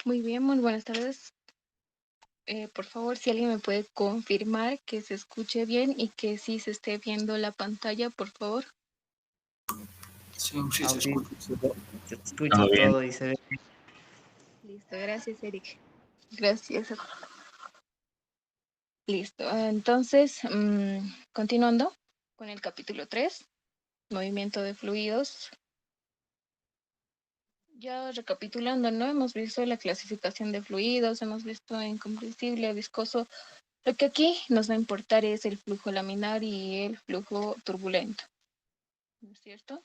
Muy bien, muy buenas tardes. Por favor, si alguien me puede confirmar que se escuche bien y que sí se esté viendo la pantalla, por favor. Sí, sí, se Sí, escucha. se escucha Todo bien. todo y se ve. Listo, gracias, Eric. Gracias. Listo. Entonces, continuando con el capítulo 3, movimiento de fluidos. Ya recapitulando, ¿no? Hemos visto la clasificación de fluidos, hemos visto incompresible, viscoso. Lo que aquí nos va a importar es el flujo laminar y el flujo turbulento, ¿no es cierto?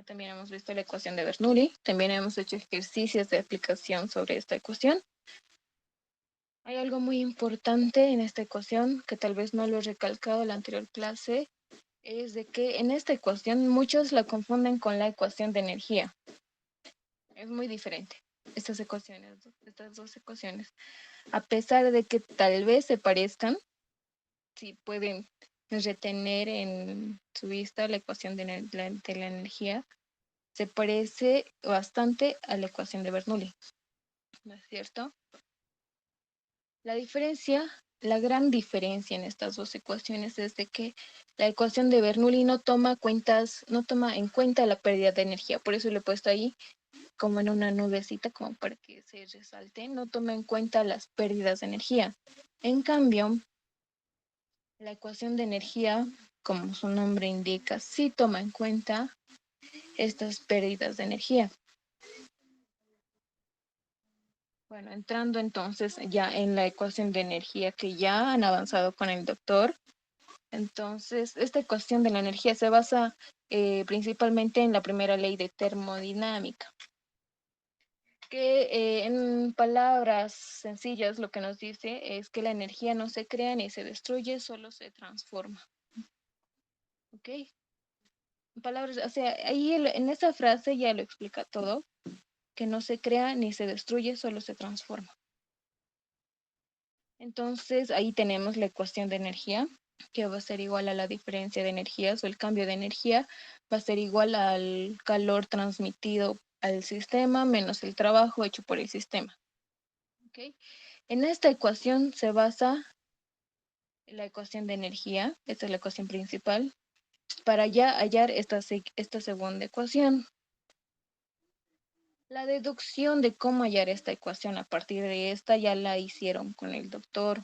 También hemos visto la ecuación de Bernoulli, también hemos hecho ejercicios de aplicación sobre esta ecuación. Hay algo muy importante en esta ecuación que tal vez no lo he recalcado en la anterior clase, es de que en esta ecuación muchos la confunden con la ecuación de energía. Es muy diferente estas dos ecuaciones. A pesar de que tal vez se parezcan, si pueden retener en su vista la ecuación de la energía, se parece bastante a la ecuación de Bernoulli, ¿no es cierto? La diferencia, la gran diferencia en estas dos ecuaciones es de que la ecuación de Bernoulli no toma en cuenta la pérdida de energía, por eso lo he puesto ahí como en una nubecita, como para que se resalte, no toma en cuenta las pérdidas de energía. En cambio, la ecuación de energía, como su nombre indica, sí toma en cuenta estas pérdidas de energía. Bueno, entrando entonces ya en la ecuación de energía que ya han avanzado con el doctor. Entonces, esta ecuación de la energía se basa principalmente en la primera ley de termodinámica, que en palabras sencillas lo que nos dice es que la energía no se crea ni se destruye, solo se transforma. ¿Ok? En palabras, o sea, ahí en esa frase ya lo explica todo, que no se crea ni se destruye, solo se transforma. Entonces, ahí tenemos la ecuación de energía, que va a ser igual a la diferencia de energías o el cambio de energía, va a ser igual al calor transmitido al sistema menos el trabajo hecho por el sistema. ¿Okay? En esta ecuación se basa la ecuación de energía, esta es la ecuación principal, para ya hallar esta segunda ecuación. La deducción de cómo hallar esta ecuación a partir de esta ya la hicieron con el doctor,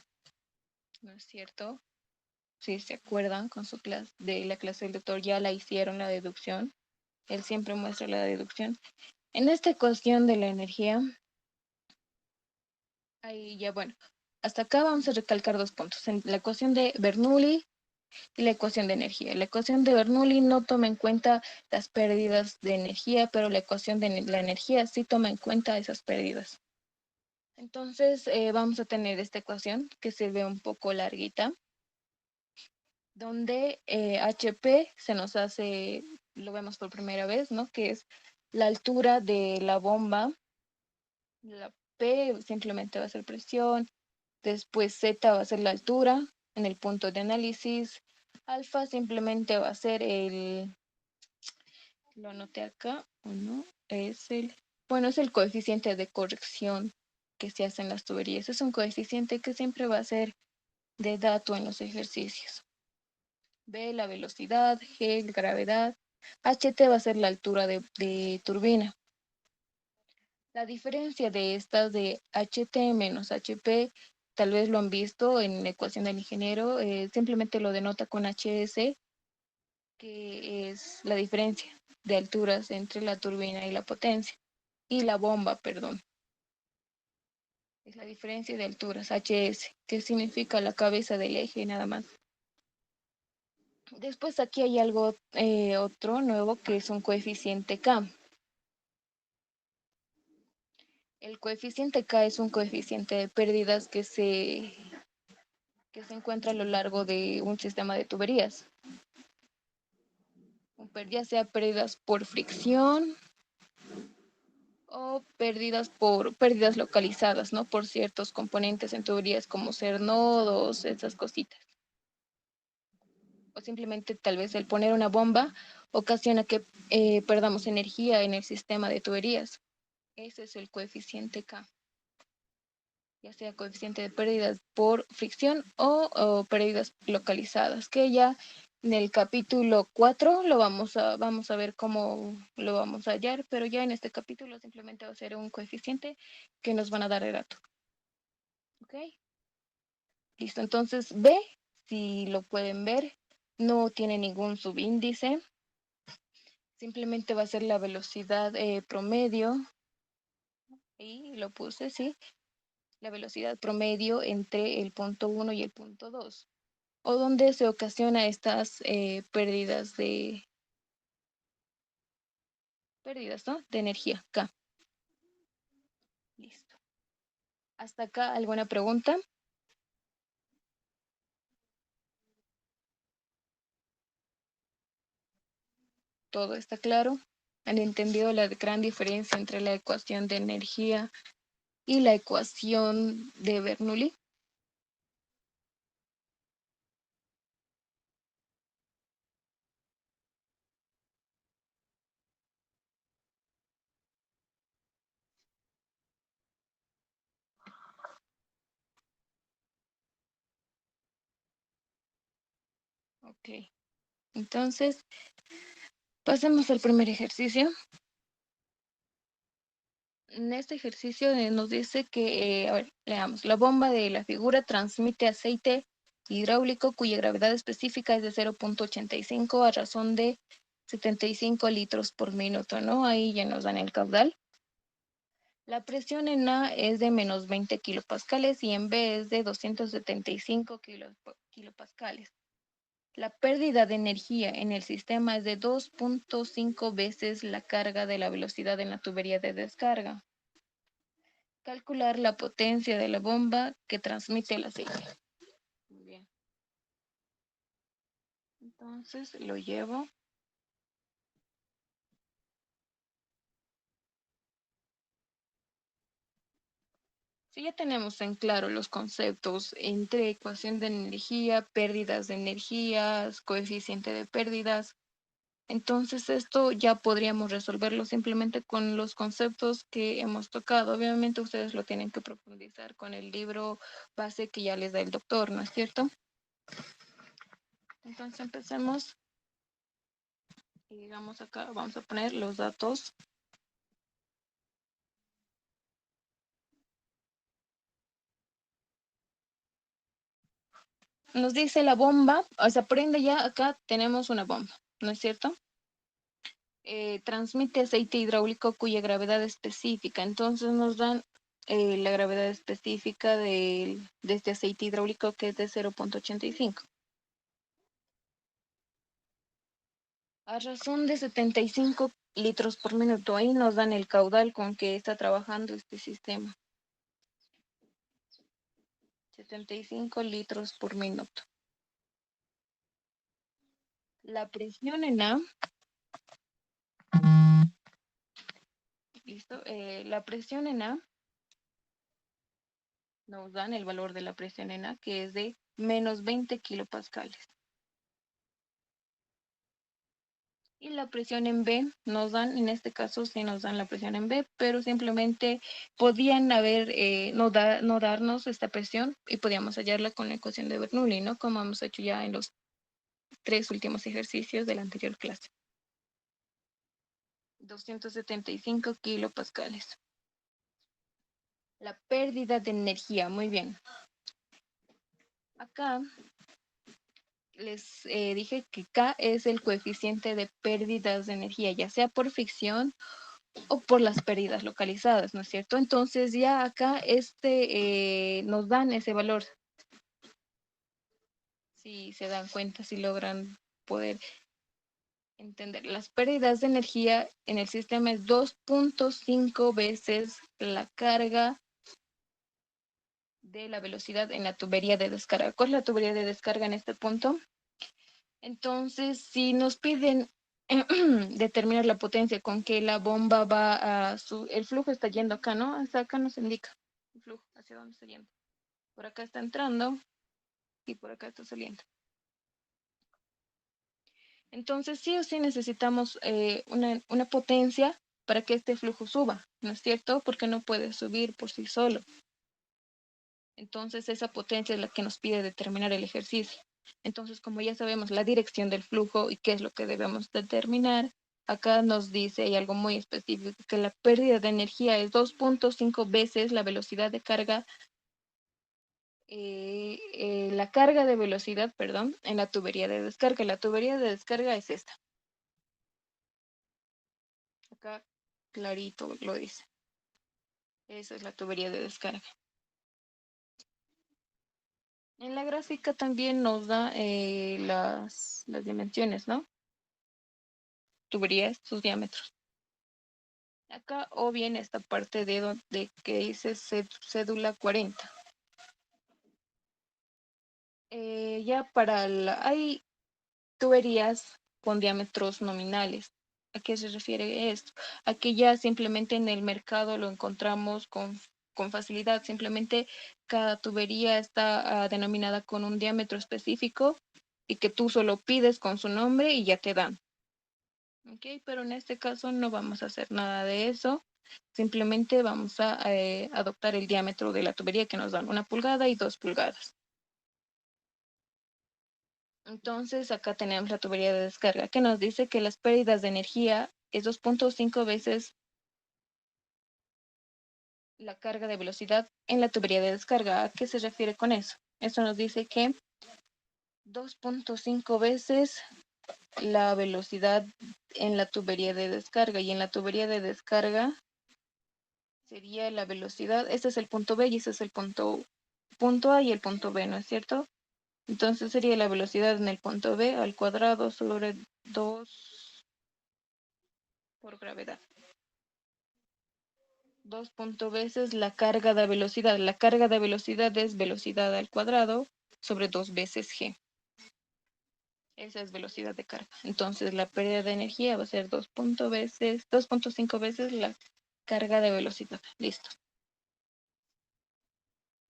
¿no es cierto? Si se acuerdan con su clase de la clase del doctor, ya la hicieron la deducción. Él siempre muestra la deducción. En esta ecuación de la energía, ahí ya bueno, hasta acá vamos a recalcar dos puntos. En la ecuación de Bernoulli y la ecuación de energía. La ecuación de Bernoulli no toma en cuenta las pérdidas de energía, pero la ecuación de la energía sí toma en cuenta esas pérdidas. Entonces vamos a tener esta ecuación que se ve un poco larguita, donde HP se nos hace, lo vemos por primera vez, ¿no? Que es la altura de la bomba, la P simplemente va a ser presión, después Z va a ser la altura en el punto de análisis, alfa simplemente va a ser lo anoté acá, ¿o no? Es el coeficiente de corrección que se hace en las tuberías. Es un coeficiente que siempre va a ser de dato en los ejercicios. B, la velocidad, G, la gravedad, HT va a ser la altura de turbina. La diferencia de estas de HT menos HP, tal vez lo han visto en la ecuación del ingeniero, simplemente lo denota con HS, que es la diferencia de alturas entre la turbina y la potencia, y la bomba, perdón. Es la diferencia de alturas, HS, que significa la cabeza del eje nada más. Después aquí hay algo otro nuevo que es un coeficiente K. El coeficiente K es un coeficiente de pérdidas que se encuentra a lo largo de un sistema de tuberías. Ya sea pérdidas por fricción o pérdidas localizadas, ¿no? Por ciertos componentes en tuberías como ser nodos, esas cositas. O simplemente tal vez el poner una bomba ocasiona que perdamos energía en el sistema de tuberías. Ese es el coeficiente K, ya sea coeficiente de pérdidas por fricción o pérdidas localizadas, que ya en el capítulo 4 lo vamos a ver cómo lo vamos a hallar, pero ya en este capítulo simplemente va a ser un coeficiente que nos van a dar el dato. ¿Ok? Listo, entonces B, si lo pueden ver, no tiene ningún subíndice, simplemente va a ser la velocidad promedio, y lo puse, sí, la velocidad promedio entre el punto 1 y el punto 2, o donde se ocasiona estas pérdidas, ¿no? De energía, K. Listo. ¿Hasta acá alguna pregunta? ¿Todo está claro? ¿Han entendido la gran diferencia entre la ecuación de energía y la ecuación de Bernoulli? Ok. Entonces, pasemos al primer ejercicio. En este ejercicio nos dice que, a ver, leamos, la bomba de la figura transmite aceite hidráulico cuya gravedad específica es de 0.85 a razón de 75 litros por minuto, ¿no? Ahí ya nos dan el caudal. La presión en A es de menos 20 kilopascales y en B es de 275 kilopascales. La pérdida de energía en el sistema es de 2.5 veces la carga de la velocidad en la tubería de descarga. Calcular la potencia de la bomba que transmite el aceite. Muy bien. Entonces lo llevo. Si ya tenemos en claro los conceptos entre ecuación de energía, pérdidas de energías, coeficiente de pérdidas, entonces esto ya podríamos resolverlo simplemente con los conceptos que hemos tocado. Obviamente ustedes lo tienen que profundizar con el libro base que ya les da el doctor, ¿no es cierto? Entonces empecemos y digamos acá, vamos a poner los datos. Nos dice la bomba, o sea, prende ya acá tenemos una bomba, ¿no es cierto? Transmite aceite hidráulico cuya gravedad específica. Entonces nos dan la gravedad específica de este aceite hidráulico que es de 0.85. A razón de 75 litros por minuto. Ahí nos dan el caudal con que está trabajando este sistema. 75 litros por minuto. La presión en A. ¿Listo? La presión en A. Nos dan el valor de la presión en A, que es de menos 20 kilopascales. Y la presión en B nos dan, en este caso sí nos dan la presión en B, pero simplemente podían haber, no darnos esta presión y podíamos hallarla con la ecuación de Bernoulli, ¿no? Como hemos hecho ya en los 3 últimos ejercicios de la anterior clase. 275 kilopascales. La pérdida de energía, muy bien. Acá les dije que K es el coeficiente de pérdidas de energía, ya sea por fricción o por las pérdidas localizadas, ¿no es cierto? Entonces ya acá nos dan ese valor. Si se dan cuenta, si logran poder entender. Las pérdidas de energía en el sistema es 2.5 veces la carga de la velocidad en la tubería de descarga. ¿Cuál es la tubería de descarga en este punto? Entonces, si nos piden determinar la potencia con que la bomba va el flujo está yendo acá, ¿no? Hasta acá nos indica el flujo, hacia dónde está yendo. Por acá está entrando y por acá está saliendo. Entonces, sí o sí necesitamos una potencia para que este flujo suba, ¿no es cierto? Porque no puede subir por sí solo. Entonces esa potencia es la que nos pide determinar el ejercicio. Entonces, como ya sabemos la dirección del flujo y qué es lo que debemos determinar, acá nos dice, hay algo muy específico, que la pérdida de energía es 2.5 veces la velocidad de carga, la carga de velocidad, perdón, en la tubería de descarga. La tubería de descarga es esta. Acá clarito lo dice. Esa es la tubería de descarga. En la gráfica también nos da las dimensiones, ¿no? Tuberías, sus diámetros. Acá o bien esta parte de donde que dice cédula 40. Ya para hay tuberías con diámetros nominales. ¿A qué se refiere esto? A que ya simplemente en el mercado lo encontramos con facilidad. Simplemente cada tubería está denominada con un diámetro específico y que tú solo pides con su nombre y ya te dan. Ok, pero en este caso no vamos a hacer nada de eso. Simplemente vamos a adoptar el diámetro de la tubería que nos dan 1 pulgada y 2 pulgadas. Entonces acá tenemos la tubería de descarga que nos dice que las pérdidas de energía es 2.5 veces la carga de velocidad en la tubería de descarga. ¿A qué se refiere con eso? Eso nos dice que 2.5 veces la velocidad en la tubería de descarga, y en la tubería de descarga sería la velocidad. Este es el punto B y este es el punto A y el punto B, ¿no es cierto? Entonces sería la velocidad en el punto B al cuadrado sobre 2 por gravedad. 2 veces la carga de velocidad. La carga de velocidad es velocidad al cuadrado sobre 2 veces g. Esa es velocidad de carga. Entonces la pérdida de energía va a ser 2.5 veces la carga de velocidad. Listo.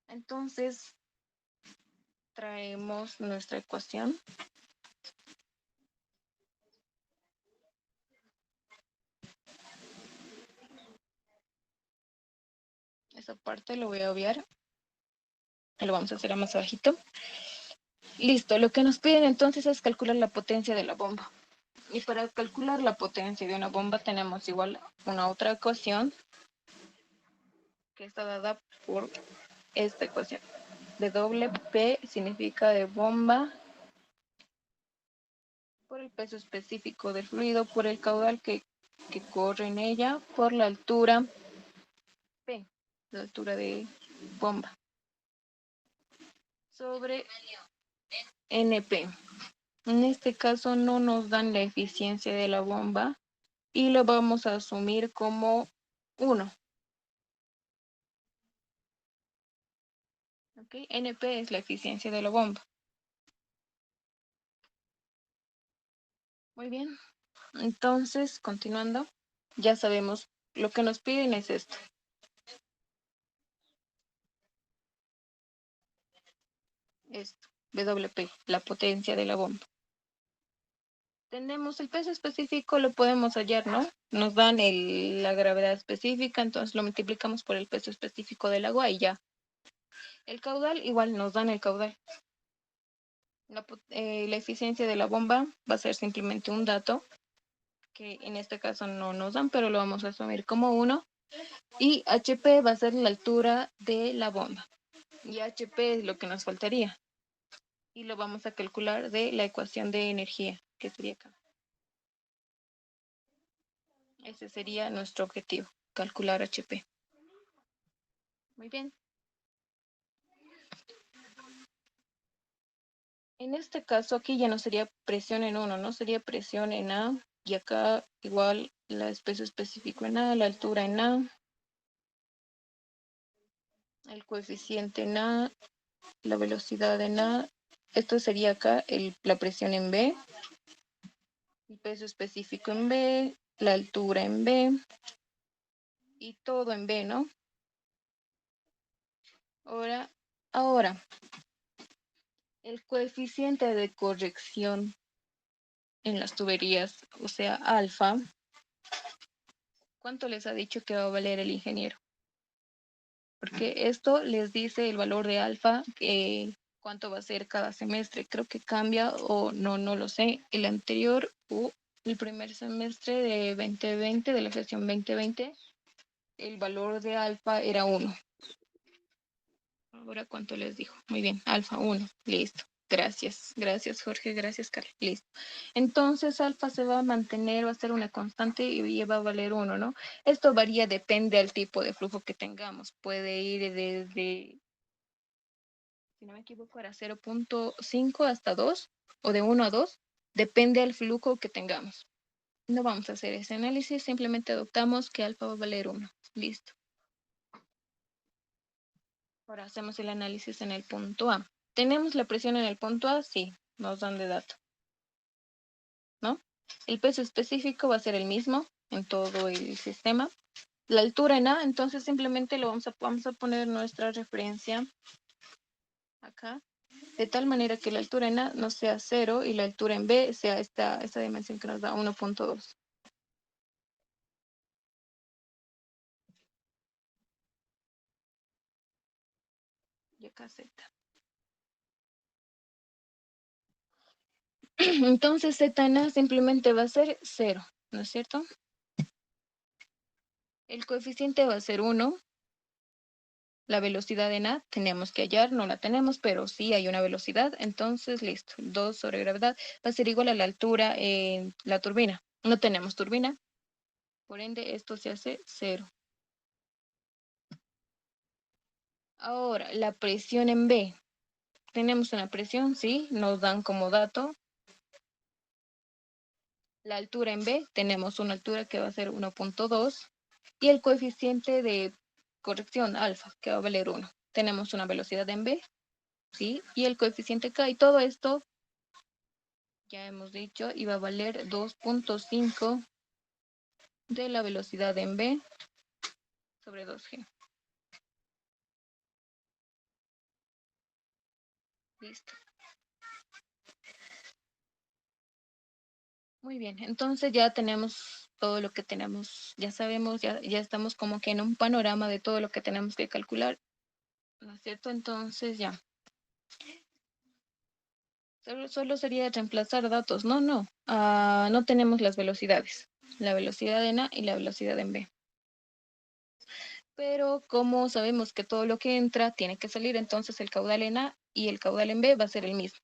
Entonces traemos nuestra ecuación. Esa parte lo voy a obviar. Lo vamos a hacer a más bajito. Listo. Lo que nos piden entonces es calcular la potencia de la bomba. Y para calcular la potencia de una bomba tenemos igual una otra ecuación que está dada por esta ecuación. WP significa de bomba, por el peso específico del fluido, por el caudal que corre en ella, por la altura P, la altura de bomba, sobre NP. En este caso no nos dan la eficiencia de la bomba y lo vamos a asumir como 1. ¿Okay? NP es la eficiencia de la bomba. Muy bien. Entonces, continuando, ya sabemos lo que nos piden es esto. Esto, WP, la potencia de la bomba. Tenemos el peso específico, lo podemos hallar, ¿no? Nos dan la gravedad específica, entonces lo multiplicamos por el peso específico del agua y ya. El caudal, igual nos dan el caudal. La eficiencia de la bomba va a ser simplemente un dato, que en este caso no nos dan, pero lo vamos a asumir como 1. Y HP va a ser la altura de la bomba. Y HP es lo que nos faltaría. Y lo vamos a calcular de la ecuación de energía, que sería acá. Ese sería nuestro objetivo, calcular HP. Muy bien. En este caso aquí ya no sería presión en 1, ¿no? Sería presión en A. Y acá igual el peso específico en A, la altura en A, el coeficiente en A, la velocidad en A. Esto sería acá la presión en B, el peso específico en B, la altura en B y todo en B, ¿no? Ahora, el coeficiente de corrección en las tuberías, o sea, alfa, ¿Cuánto les ha dicho que va a valer el ingeniero? Porque esto les dice el valor de alfa, cuánto va a ser cada semestre. Creo que cambia o no, no lo sé. El anterior, el primer semestre de 2020, de la sesión 2020, el valor de alfa era 1. Ahora, ¿cuánto les dijo? Muy bien, alfa 1. Listo. Gracias, gracias Jorge, gracias Carlos. Listo. Entonces alfa se va a mantener, va a ser una constante y va a valer 1, ¿no? Esto varía, depende del tipo de flujo que tengamos. Puede ir desde, si no me equivoco, era 0.5 hasta 2 o de 1 a 2. Depende del flujo que tengamos. No vamos a hacer ese análisis, simplemente adoptamos que alfa va a valer 1. Listo. Ahora hacemos el análisis en el punto A. ¿Tenemos la presión en el punto A? Sí, nos dan de dato, ¿no? El peso específico va a ser el mismo en todo el sistema. La altura en A, entonces simplemente vamos a poner nuestra referencia acá, de tal manera que la altura en A no sea 0 y la altura en B sea esta dimensión que nos da 1.2. Y acá Z. Entonces Z en A simplemente va a ser 0, ¿no es cierto? El coeficiente va a ser 1. La velocidad en A tenemos que hallar, no la tenemos, pero sí hay una velocidad, entonces listo, 2 sobre gravedad va a ser igual a la altura en la turbina. No tenemos turbina, por ende esto se hace 0. Ahora, la presión en B. Tenemos una presión, sí, nos dan como dato. La altura en B, tenemos una altura que va a ser 1.2 y el coeficiente de corrección alfa, que va a valer 1. Tenemos una velocidad en B, sí, y el coeficiente K, y todo esto ya hemos dicho, iba a valer 2.5 de la velocidad en B sobre 2G. Listo. Muy bien, entonces ya tenemos todo lo que tenemos, ya sabemos, ya estamos como que en un panorama de todo lo que tenemos que calcular, ¿no es cierto? Entonces ya. Solo sería reemplazar datos, no. No tenemos las velocidades, la velocidad en A y la velocidad en B. Pero como sabemos que todo lo que entra tiene que salir, entonces el caudal en A y el caudal en B va a ser el mismo,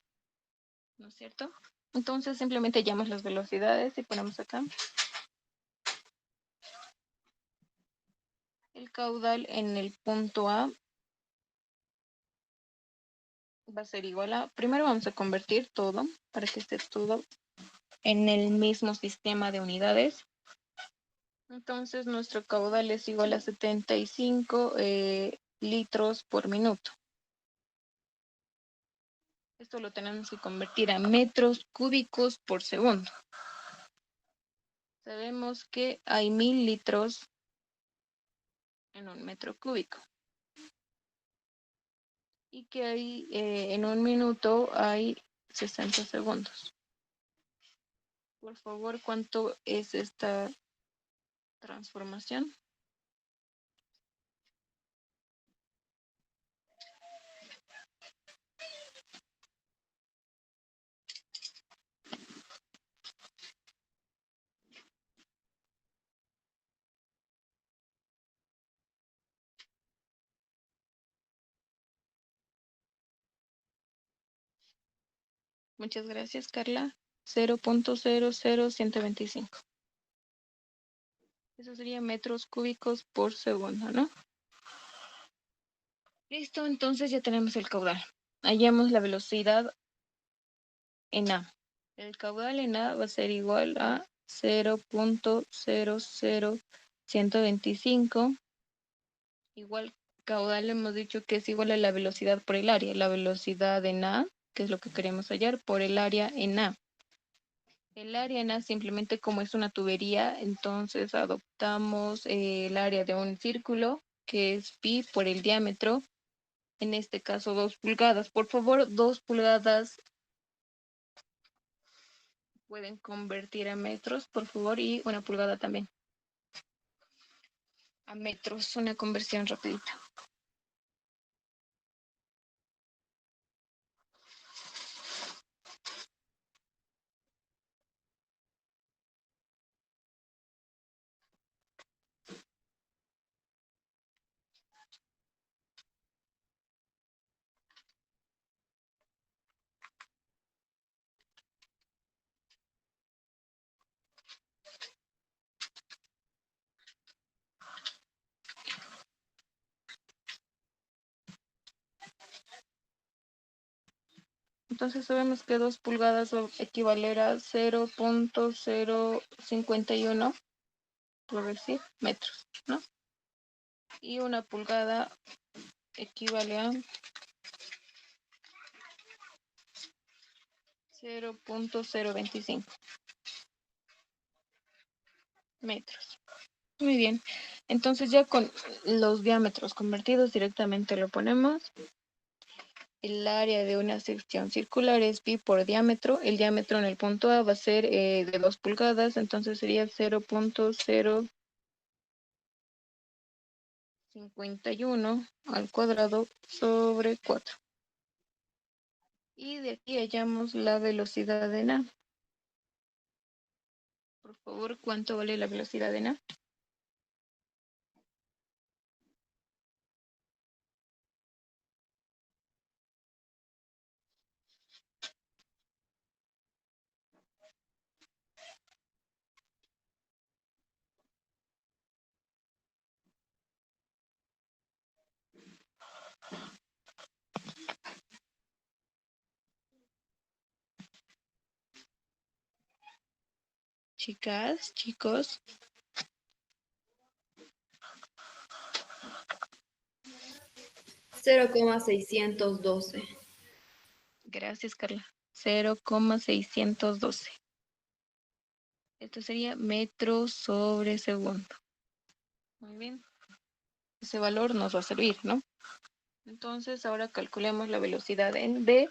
¿no es cierto? Entonces simplemente hallamos las velocidades y ponemos acá. El caudal en el punto A va a ser igual a, primero vamos a convertir todo para que esté todo en el mismo sistema de unidades. Entonces nuestro caudal es igual a 75 litros por minuto. Esto lo tenemos que convertir a metros cúbicos por segundo. Sabemos que hay 1000 litros en un metro cúbico. Y que hay, en un minuto hay 60 segundos. Por favor, ¿cuánto es esta transformación? Muchas gracias, Carla. 0.00125. Eso sería metros cúbicos por segundo, ¿no? Listo, entonces ya tenemos el caudal. Hallamos la velocidad en A. El caudal en A va a ser igual a 0.00125. Igual caudal hemos dicho que es igual a la velocidad por el área. La velocidad en A, que es lo que queremos hallar, por el área en A. El área en A simplemente como es una tubería, entonces adoptamos el área de un círculo, que es pi por el diámetro, en este caso 2 pulgadas. Por favor, 2 pulgadas pueden convertir a metros, por favor, y 1 pulgada también. metros, una conversión rapidita. Entonces sabemos que 2 pulgadas va a equivaler a 0.051, por decir, metros, ¿no? Y una pulgada equivale a 0.025 metros. Muy bien. Entonces ya con los diámetros convertidos directamente lo ponemos. El área de una sección circular es pi por diámetro. El diámetro en el punto A va a ser de 2 pulgadas, entonces sería 0.051 al cuadrado sobre 4. Y de aquí hallamos la velocidad en A. Por favor, ¿cuánto vale la velocidad en A? Chicas, chicos. 0,612. Gracias, Carla. 0,612. Esto sería metros sobre segundo. Muy bien. Ese valor nos va a servir, ¿no? Entonces, ahora calculemos la velocidad en B,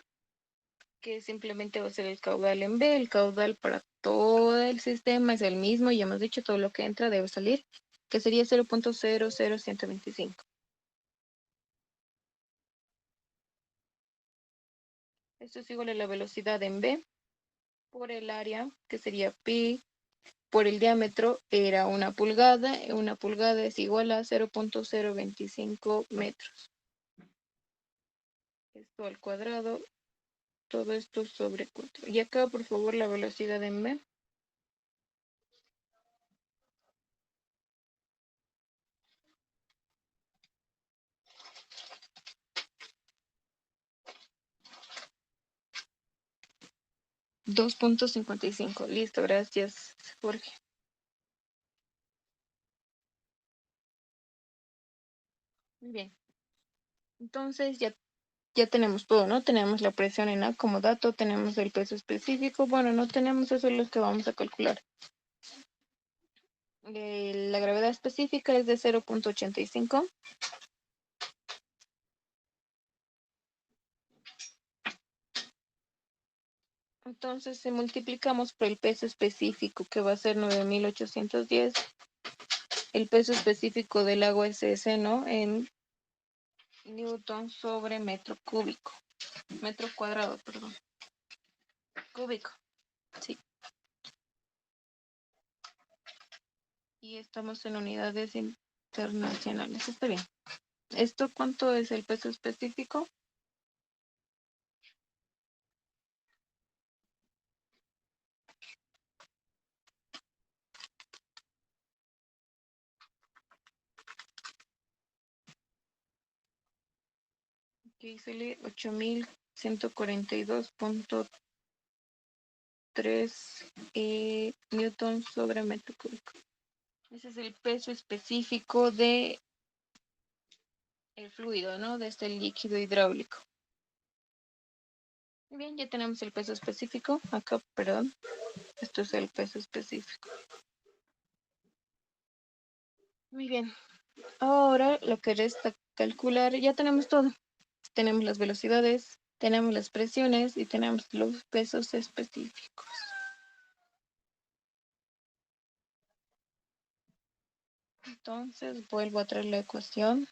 que simplemente va a ser el caudal en B. El caudal para todo el sistema es el mismo. Ya hemos dicho, todo lo que entra debe salir, que sería 0.00125. Esto es igual a la velocidad en B por el área, que sería pi por el diámetro, era una pulgada. Una pulgada es igual a 0.025 metros. Esto al cuadrado, todo esto sobre 4. Y acá, por favor, la velocidad en B. $2.55. Listo, gracias, Jorge. Muy bien. Entonces ya tenemos todo, ¿no? Tenemos la presión en A como dato, tenemos el peso específico. Bueno, no tenemos eso, es lo que vamos a calcular. La gravedad específica es de 0.85. Entonces, si multiplicamos por el peso específico, que va a ser 9.810, el peso específico del agua es ese, ¿no? En newton sobre metro cúbico. Metro cuadrado, perdón. Cúbico, sí. Y estamos en unidades internacionales. Está bien. ¿Esto cuánto es el peso específico? Aquí sale 8.142.3 newton sobre metro cúbico. Ese es el peso específico de el fluido, ¿no? De este líquido hidráulico. Muy bien, ya tenemos el peso específico. Acá, perdón. Esto es el peso específico. Muy bien. Ahora lo que resta calcular, ya tenemos todo. Tenemos las velocidades, tenemos las presiones y tenemos los pesos específicos. Entonces vuelvo a traer la ecuación.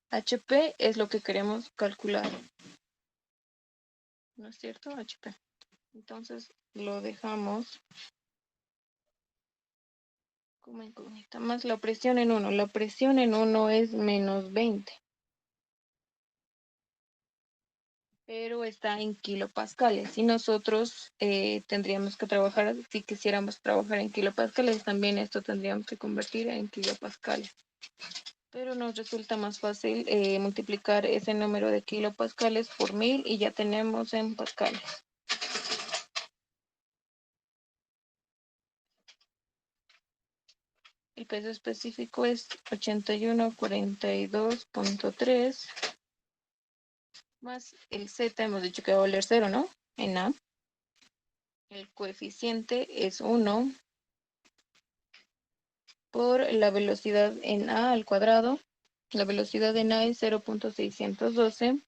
HP es lo que queremos calcular. ¿No es cierto? HP. Entonces lo dejamos como incógnita. Más la presión en 1. La presión en 1 es menos 20. Pero está en kilopascales. Y nosotros tendríamos que trabajar, si quisiéramos trabajar en kilopascales, también esto tendríamos que convertir en kilopascales. Pero nos resulta más fácil multiplicar ese número de kilopascales por 1000 y ya tenemos en pascales. El peso específico es 8142.3 más el Z, hemos dicho que va a valer 0, ¿no? En A. El coeficiente es 1 por la velocidad en A al cuadrado. La velocidad en A es 0.612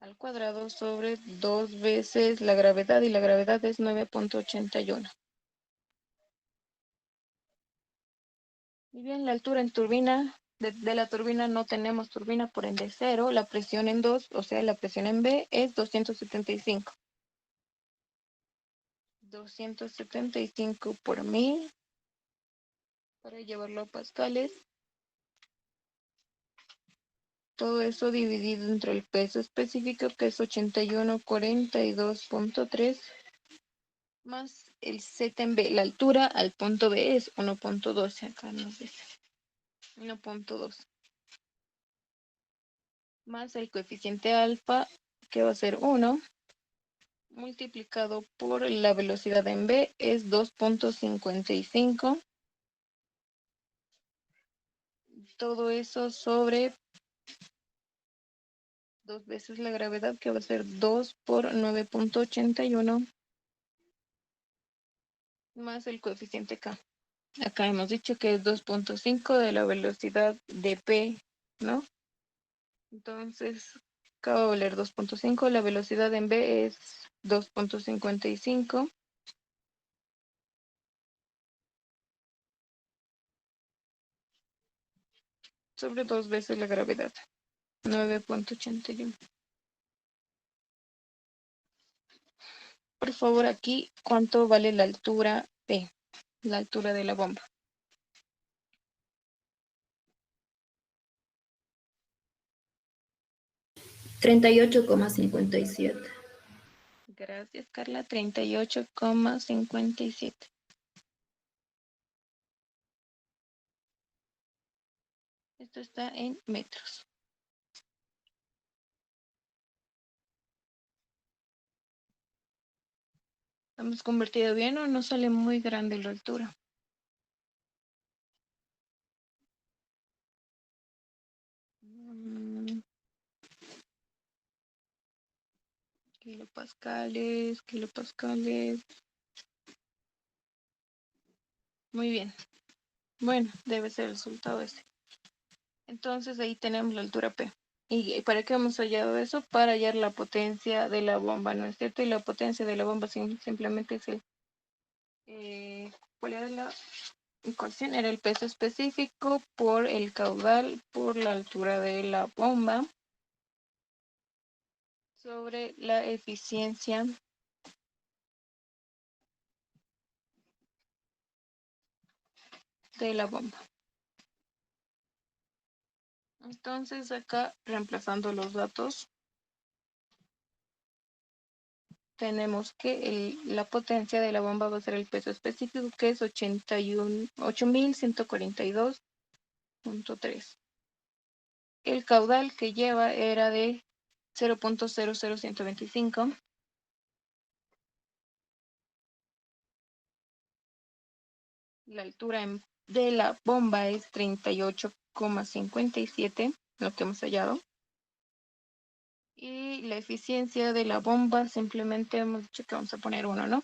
al cuadrado sobre 2 veces la gravedad, y la gravedad es 9.81. Y bien, la altura en turbina, de la turbina no tenemos turbina, por ende 0. La presión en 2, o sea, la presión en B es 275. 275 por 1000 para llevarlo a pascales. Todo eso dividido entre el peso específico, que es 8142.3, más el Z en B. La altura al punto B es 1.12. Acá nos dice 1.2. Más el coeficiente alfa, que va a ser 1, multiplicado por la velocidad en B, es 2.55. Todo eso sobre 2 veces la gravedad, que va a ser 2 por 9.81, más el coeficiente K. Acá hemos dicho que es 2.5 de la velocidad de P, ¿no? Entonces, K va a valer 2.5, la velocidad en B es 2.55. Sobre 2 veces la gravedad, 9.81. Por favor, aquí, ¿cuánto vale la altura P? La altura de la bomba. 38,57. Gracias, Carla. 38,57. Esto está en metros. ¿Hemos convertido bien o no sale muy grande la altura? Kilopascales, kilopascales. Muy bien. Bueno, debe ser el resultado ese. Entonces ahí tenemos la altura P. ¿Y para qué hemos hallado eso? Para hallar la potencia de la bomba, ¿no es cierto? Y la potencia de la bomba simplemente es el... ¿cuál era la ecuación? Era el peso específico por el caudal por la altura de la bomba sobre la eficiencia de la bomba. Entonces acá, reemplazando los datos, tenemos que la potencia de la bomba va a ser el peso específico, que es 8142.3. El caudal que lleva era de 0.00125. La altura de la bomba es 38,57, lo que hemos hallado. Y la eficiencia de la bomba, simplemente hemos dicho que vamos a poner 1, ¿no?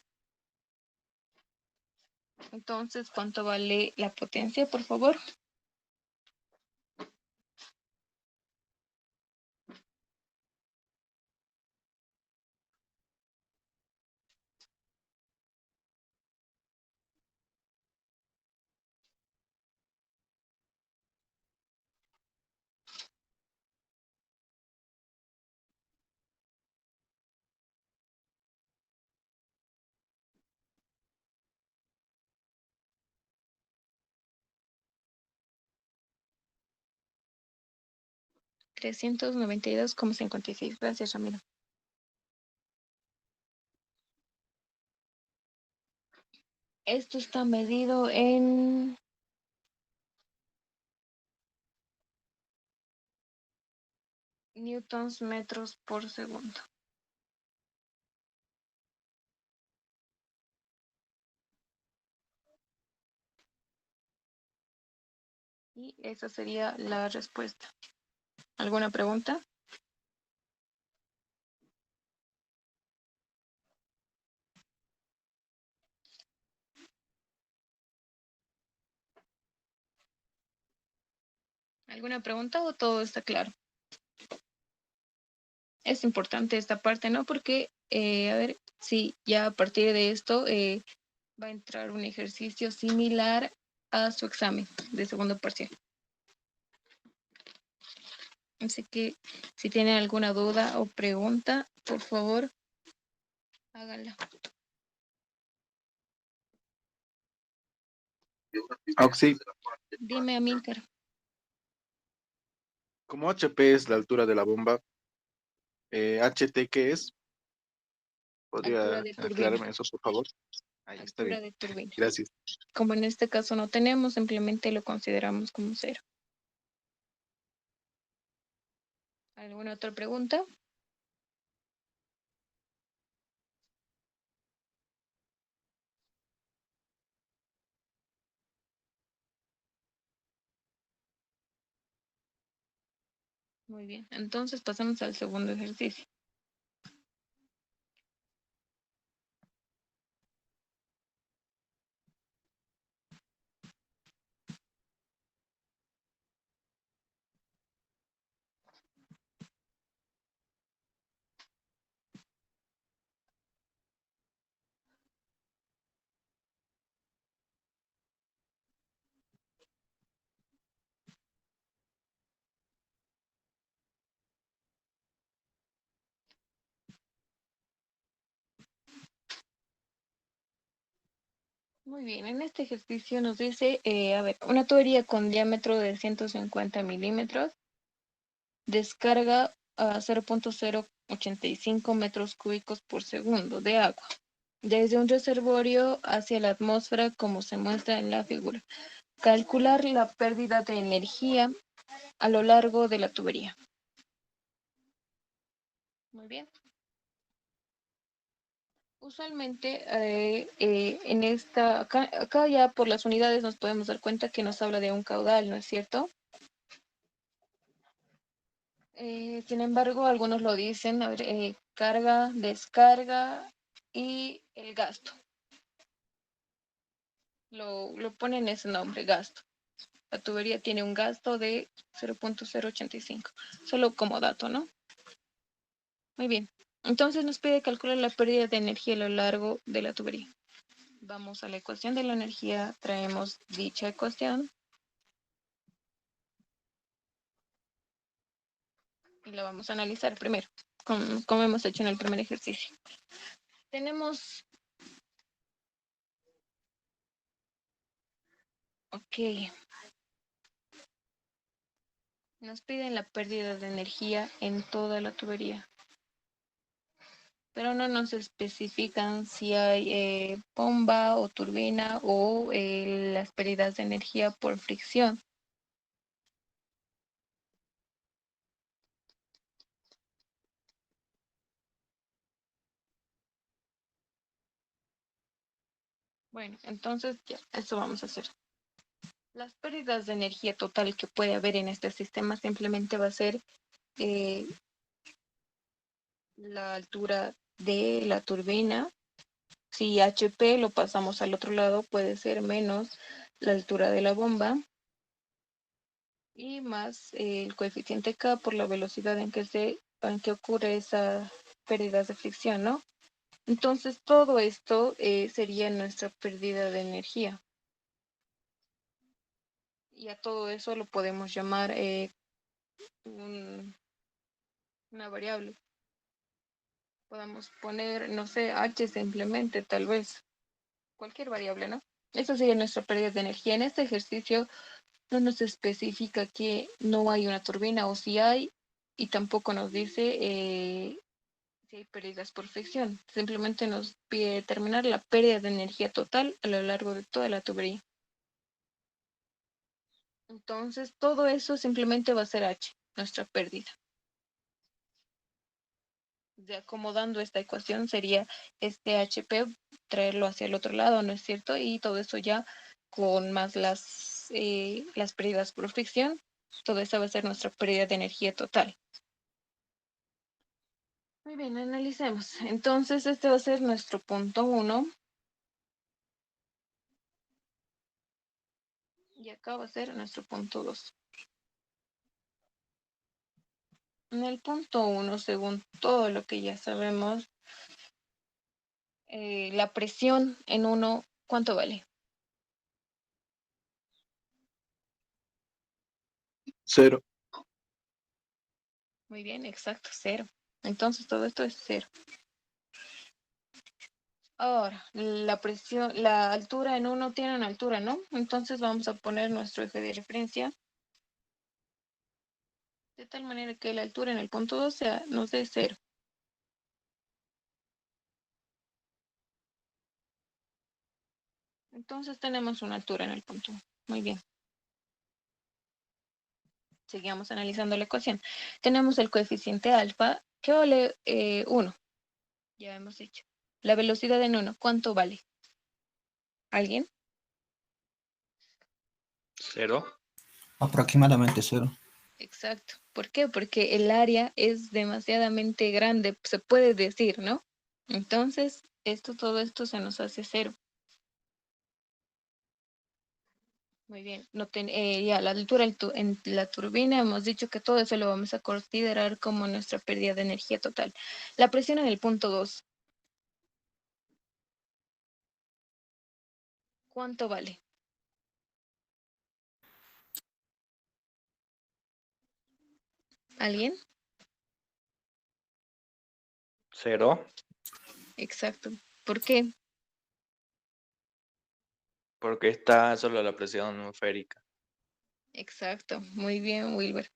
Entonces, ¿cuánto vale la potencia, por favor? 392,56. Gracias, Ramiro. Esto está medido en newtons metros por segundo. Y esa sería la respuesta. ¿Alguna pregunta? ¿Alguna pregunta o todo está claro? Es importante esta parte, ¿no? Porque, a ver, si ya a partir de esto va a entrar un ejercicio similar a su examen de segundo parcial. Así que si tienen alguna duda o pregunta, por favor, háganla. Auxi, Dime, Amílcar. como HP es la altura de la bomba, HT, ¿qué es? ¿Podría Altura de turbina. aclararme eso, por favor? Ahí está Altura bien. de turbina. Gracias. Como en este caso no tenemos, simplemente lo consideramos como 0. ¿Alguna otra pregunta? Muy bien, entonces pasamos al segundo ejercicio. Muy bien, en este ejercicio nos dice, a ver, una tubería con diámetro de 150 milímetros descarga a 0.085 metros cúbicos por segundo de agua desde un reservorio hacia la atmósfera como se muestra en la figura. Calcular la pérdida de energía a lo largo de la tubería. Muy bien. Usualmente en acá ya por las unidades nos podemos dar cuenta que nos habla de un caudal, ¿no es cierto? Sin embargo, algunos lo dicen, a ver, carga, descarga y el gasto. Lo ponen ese nombre, gasto. La tubería tiene un gasto de 0.085, solo como dato, ¿no? Muy bien. Entonces nos pide calcular la pérdida de energía a lo largo de la tubería. Vamos a la ecuación de la energía, traemos dicha ecuación y la vamos a analizar primero, como hemos hecho en el primer ejercicio. Tenemos, ok, nos piden la pérdida de energía en toda la tubería, pero no nos especifican si hay bomba o turbina o las pérdidas de energía por fricción. Bueno, entonces ya, eso vamos a hacer. Las pérdidas de energía total que puede haber en este sistema simplemente va a ser la altura de la turbina. Si HP lo pasamos al otro lado, puede ser menos la altura de la bomba y más el coeficiente K por la velocidad en que ocurre esa pérdida de fricción, ¿no? Entonces todo esto sería nuestra pérdida de energía. Y a todo eso lo podemos llamar una variable. Podemos poner, no sé, H simplemente, tal vez. Cualquier variable, ¿no? Esa sería nuestra pérdida de energía. En este ejercicio no nos especifica que no hay una turbina o si hay, y tampoco nos dice si hay pérdidas por fricción. Simplemente nos pide determinar la pérdida de energía total a lo largo de toda la tubería. Entonces, todo eso simplemente va a ser H, nuestra pérdida. De acomodando esta ecuación sería este HP, traerlo hacia el otro lado, ¿no es cierto? Y todo eso ya con más las pérdidas por fricción, todo eso va a ser nuestra pérdida de energía total. Muy bien, analicemos. Entonces, este va a ser nuestro punto 1. Y acá va a ser nuestro punto 2. En el punto 1, según todo lo que ya sabemos, la presión en 1, ¿cuánto vale? 0. Muy bien, exacto, 0. Entonces todo esto es 0. Ahora, la presión, la altura en 1 tiene una altura, ¿no? Entonces vamos a poner nuestro eje de referencia de tal manera que la altura en el punto 2 nos dé 0. Entonces tenemos una altura en el punto 1. Muy bien. Seguimos analizando la ecuación. Tenemos el coeficiente alfa que vale 1. Ya hemos dicho. La velocidad en 1, ¿cuánto vale? ¿Alguien? 0. Aproximadamente 0. Exacto. ¿Por qué? Porque el área es demasiadamente grande, se puede decir, ¿no? Entonces, todo esto se nos hace 0. Muy bien. Ya la altura en la turbina hemos dicho que todo eso lo vamos a considerar como nuestra pérdida de energía total. La presión en el punto 2. ¿Cuánto vale? ¿Alguien? 0. Exacto. ¿Por qué? Porque está solo la presión atmosférica. Exacto. Muy bien, Wilber.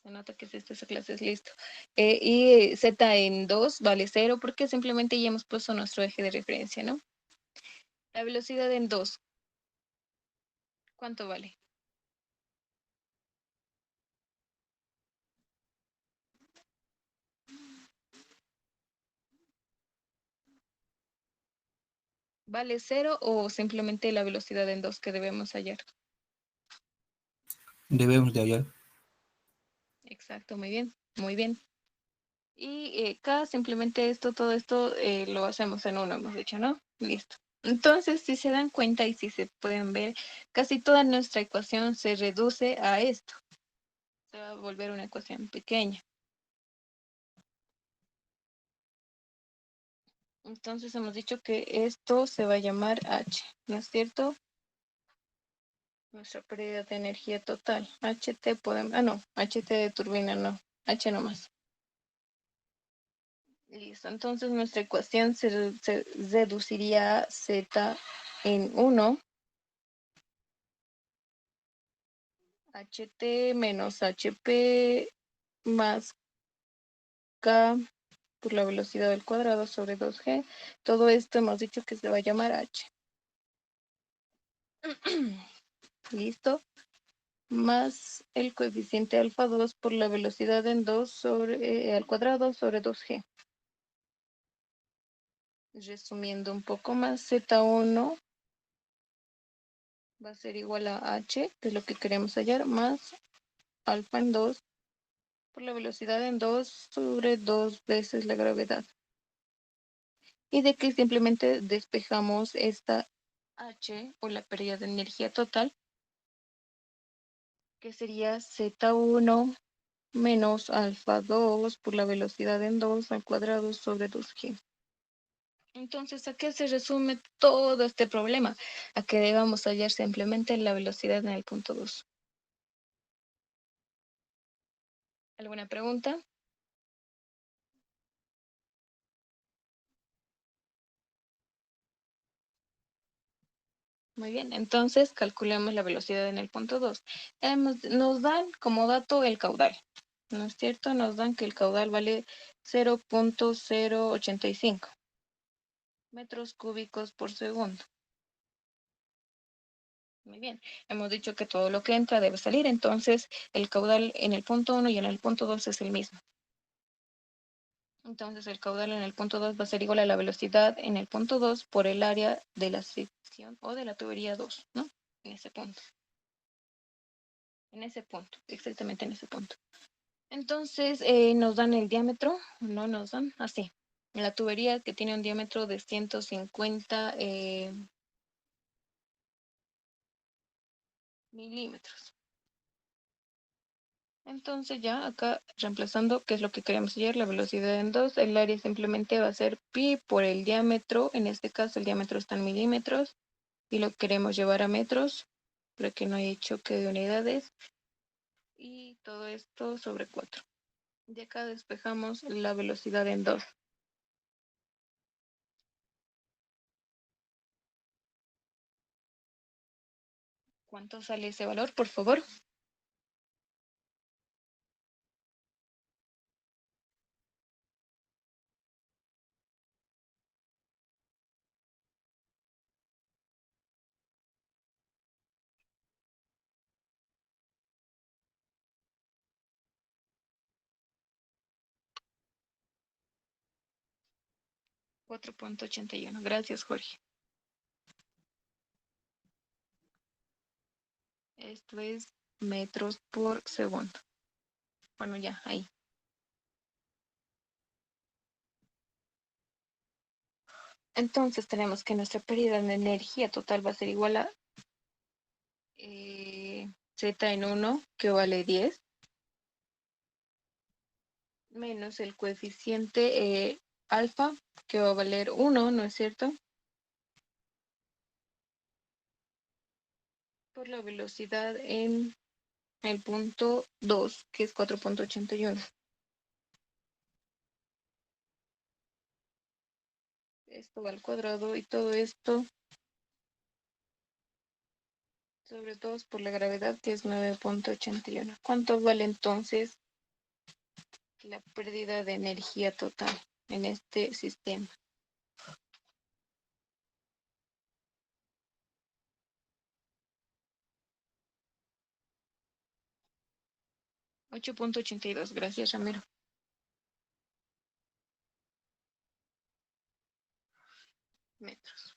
Se nota que si esta clase es listo. Y Z en 2 vale 0 porque simplemente ya hemos puesto nuestro eje de referencia, ¿no? La velocidad en 2. ¿Cuánto vale? ¿Vale 0 o simplemente la velocidad en 2 que debemos hallar? Debemos de hallar. Exacto, muy bien, muy bien. Y acá simplemente todo esto lo hacemos en 1, hemos dicho, ¿no? Listo. Entonces, si se dan cuenta y si se pueden ver, casi toda nuestra ecuación se reduce a esto. Se va a volver una ecuación pequeña. Entonces hemos dicho que esto se va a llamar H, ¿no es cierto? Nuestra pérdida de energía total. HT podemos, no, HT de turbina no, H nomás. Listo, entonces nuestra ecuación se reduciría a Z en 1, HT menos HP más K por la velocidad al cuadrado sobre 2G. Todo esto hemos dicho que se va a llamar H. Listo. Más el coeficiente alfa 2 por la velocidad en 2 al cuadrado sobre 2G. Resumiendo un poco más, Z1 va a ser igual a H, que es lo que queremos hallar, más alfa en 2 por la velocidad en 2 sobre 2 veces la gravedad. Y de que simplemente despejamos esta H o la pérdida de energía total, que sería Z1 menos alfa 2 por la velocidad en 2 al cuadrado sobre 2G. Entonces, ¿a qué se resume todo este problema? A que debamos hallar simplemente la velocidad en el punto 2. ¿Alguna pregunta? Muy bien, entonces calculemos la velocidad en el punto 2. Nos dan como dato el caudal, ¿no es cierto? Nos dan que el caudal vale 0.085 metros cúbicos por segundo. Muy bien, hemos dicho que todo lo que entra debe salir, entonces el caudal en el punto 1 y en el punto 2 es el mismo. Entonces el caudal en el punto 2 va a ser igual a la velocidad en el punto 2 por el área de la sección o de la tubería 2, ¿no? En ese punto. En ese punto, exactamente en ese punto. Entonces nos dan el diámetro, no nos dan, así. La tubería que tiene un diámetro de 150 milímetros. Entonces ya acá reemplazando, ¿qué es lo que queremos hallar? La velocidad en 2, el área simplemente va a ser pi por el diámetro, en este caso el diámetro está en milímetros, y lo queremos llevar a metros, para que no haya choque de unidades, y todo esto sobre 4. De acá despejamos la velocidad en 2. ¿Cuánto sale ese valor, por favor? 4.81. Gracias, Jorge. Esto es metros por segundo. Bueno, ya, ahí. Entonces tenemos que nuestra pérdida de energía total va a ser igual a Z en 1, que vale 10, menos el coeficiente alfa, que va a valer 1, ¿no es cierto? Por la velocidad en el punto 2, que es 4.81. Esto va al cuadrado y todo esto sobre 2 por la gravedad, que es 9.81. ¿Cuánto vale entonces la pérdida de energía total en este sistema? 8.82. Gracias, Ramiro. Metros.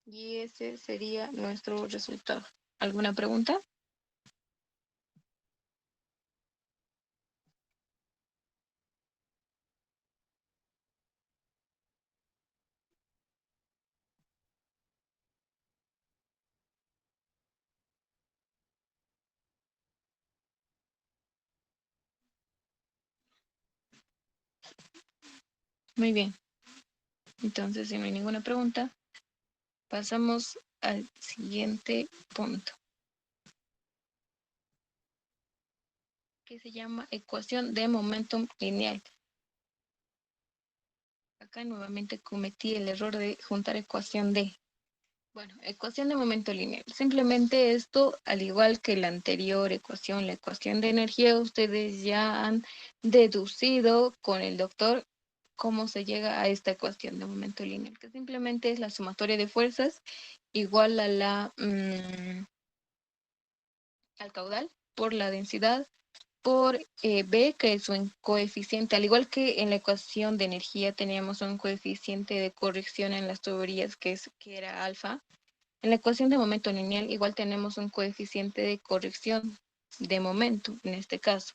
Y ese sería nuestro resultado. ¿Alguna pregunta? Muy bien. Entonces, si no hay ninguna pregunta, pasamos al siguiente punto, que se llama ecuación de momentum lineal. Acá nuevamente cometí el error de juntar ecuación de. Bueno, ecuación de momento lineal. Simplemente esto, al igual que la anterior ecuación, la ecuación de energía, ustedes ya han deducido con el doctor cómo se llega a esta ecuación de momento lineal, que simplemente es la sumatoria de fuerzas igual a al caudal por la densidad por B, que es un coeficiente, al igual que en la ecuación de energía teníamos un coeficiente de corrección en las tuberías que era alfa. En la ecuación de momento lineal igual tenemos un coeficiente de corrección de momento, en este caso.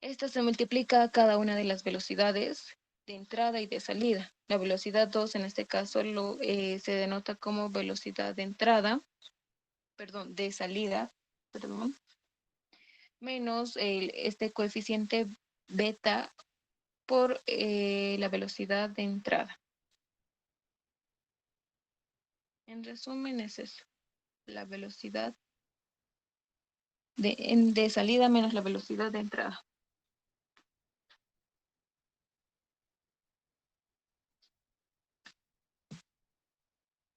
Esta se multiplica a cada una de las velocidades de entrada y de salida. La velocidad 2 en este caso se denota como velocidad de entrada, perdón, de salida, perdón, menos este coeficiente beta por la velocidad de entrada. En resumen es eso, la velocidad de salida menos la velocidad de entrada.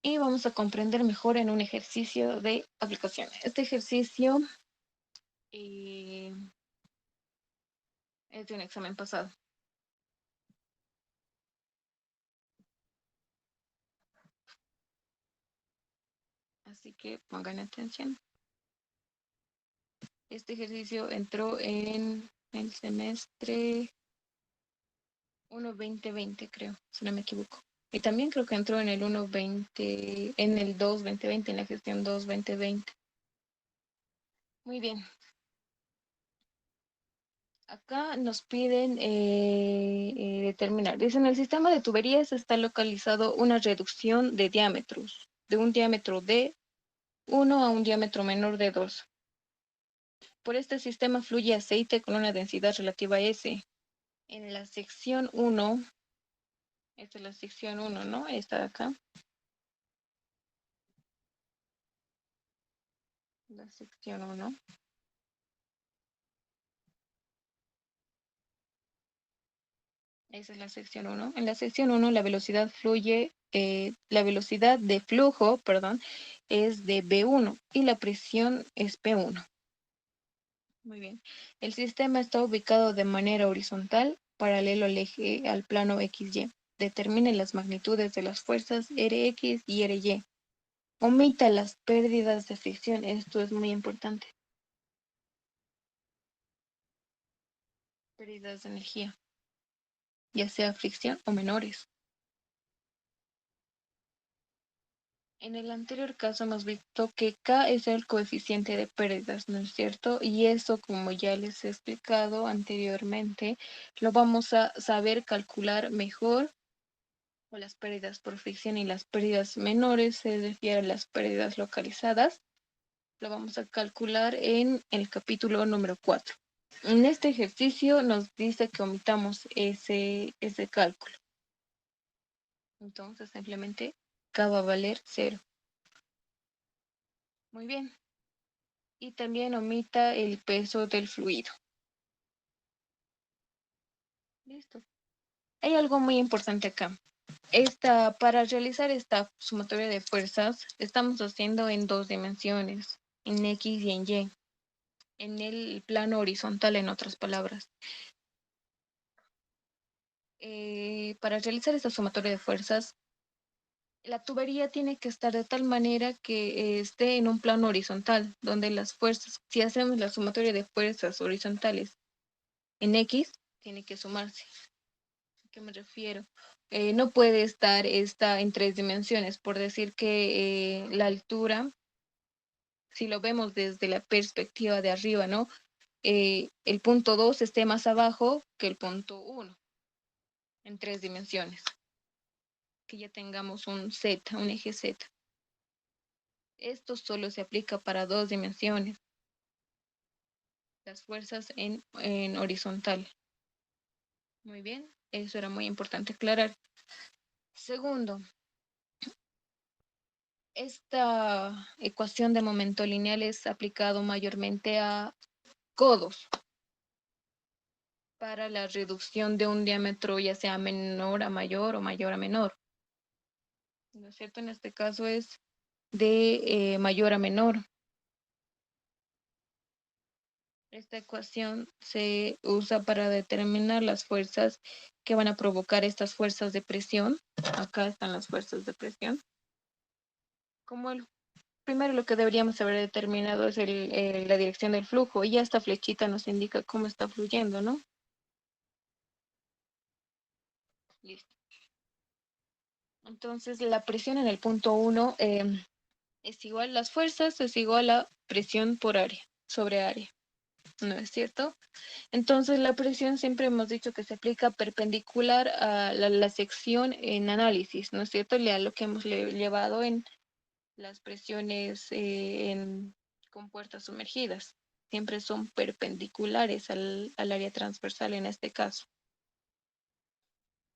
y vamos a comprender mejor en un ejercicio de aplicación. Este ejercicio es de un examen pasado. Así que pongan atención. Este ejercicio entró en el semestre 1-2020, creo, si no me equivoco. Y también creo que entró en el 1-20, en el 2-2020, en la gestión 2-2020. Muy bien. Acá nos piden determinar. Dicen, el sistema de tuberías está localizado una reducción de diámetros, de un diámetro de 1 a un diámetro menor de 2. Por este sistema fluye aceite con una densidad relativa a S. En la sección 1, esta es la sección 1, ¿no? Esta de acá. La sección 1. Esa es la sección 1. En la sección 1 la velocidad de flujo, perdón, es de B1 y la presión es P1. Muy bien. El sistema está ubicado de manera horizontal, paralelo al eje, al plano XY. Determine las magnitudes de las fuerzas Rx y Ry. Omita las pérdidas de fricción. Esto es muy importante. Pérdidas de energía, ya sea fricción o menores. En el anterior caso hemos visto que K es el coeficiente de pérdidas, ¿no es cierto? Y eso, como ya les he explicado anteriormente, lo vamos a saber calcular mejor, o las pérdidas por fricción, y las pérdidas menores se refiere a las pérdidas localizadas. Lo vamos a calcular en el capítulo número 4. En este ejercicio nos dice que omitamos ese cálculo. Entonces simplemente K va a valer 0. Muy bien. Y también omita el peso del fluido. Listo. Hay algo muy importante acá. Para realizar esta sumatoria de fuerzas, estamos haciendo en 2 dimensiones, en X y en Y, en el plano horizontal, en otras palabras. Para realizar esta sumatoria de fuerzas, la tubería tiene que estar de tal manera que esté en un plano horizontal, donde las fuerzas, si hacemos la sumatoria de fuerzas horizontales en X, tiene que sumarse. ¿A qué me refiero? No puede estar esta en 3 dimensiones, por decir que la altura, si lo vemos desde la perspectiva de arriba, ¿no? El punto 2 esté más abajo que el punto 1 en 3 dimensiones. Que ya tengamos un Z, un eje Z. Esto solo se aplica para 2 dimensiones. Las fuerzas en horizontal. Muy bien, eso era muy importante aclarar. Segundo, esta ecuación de momento lineal es aplicado mayormente a codos para la reducción de un diámetro, ya sea menor a mayor o mayor a menor. ¿No es cierto? En este caso es de mayor a menor. Esta ecuación se usa para determinar las fuerzas que van a provocar estas fuerzas de presión. Acá están las fuerzas de presión. Primero lo que deberíamos haber determinado es la dirección del flujo, y ya esta flechita nos indica cómo está fluyendo, ¿no? Listo. Entonces la presión en el punto 1 es igual, las fuerzas es igual a presión por área, sobre área, ¿no es cierto? Entonces la presión siempre hemos dicho que se aplica perpendicular a la sección en análisis, ¿no es cierto? A lo que hemos llevado en las presiones con puertas sumergidas. Siempre son perpendiculares al área transversal en este caso.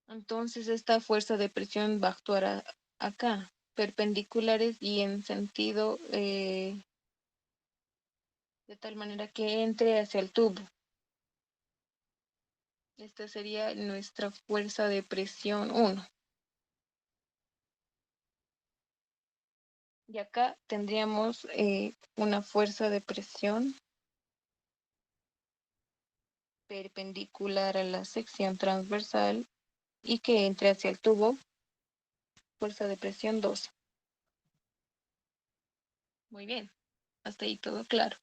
Entonces esta fuerza de presión va a actuar acá, perpendiculares y en sentido de tal manera que entre hacia el tubo. Esta sería nuestra fuerza de presión 1. Y acá tendríamos una fuerza de presión perpendicular a la sección transversal y que entre hacia el tubo, fuerza de presión 12. Muy bien, hasta ahí todo claro.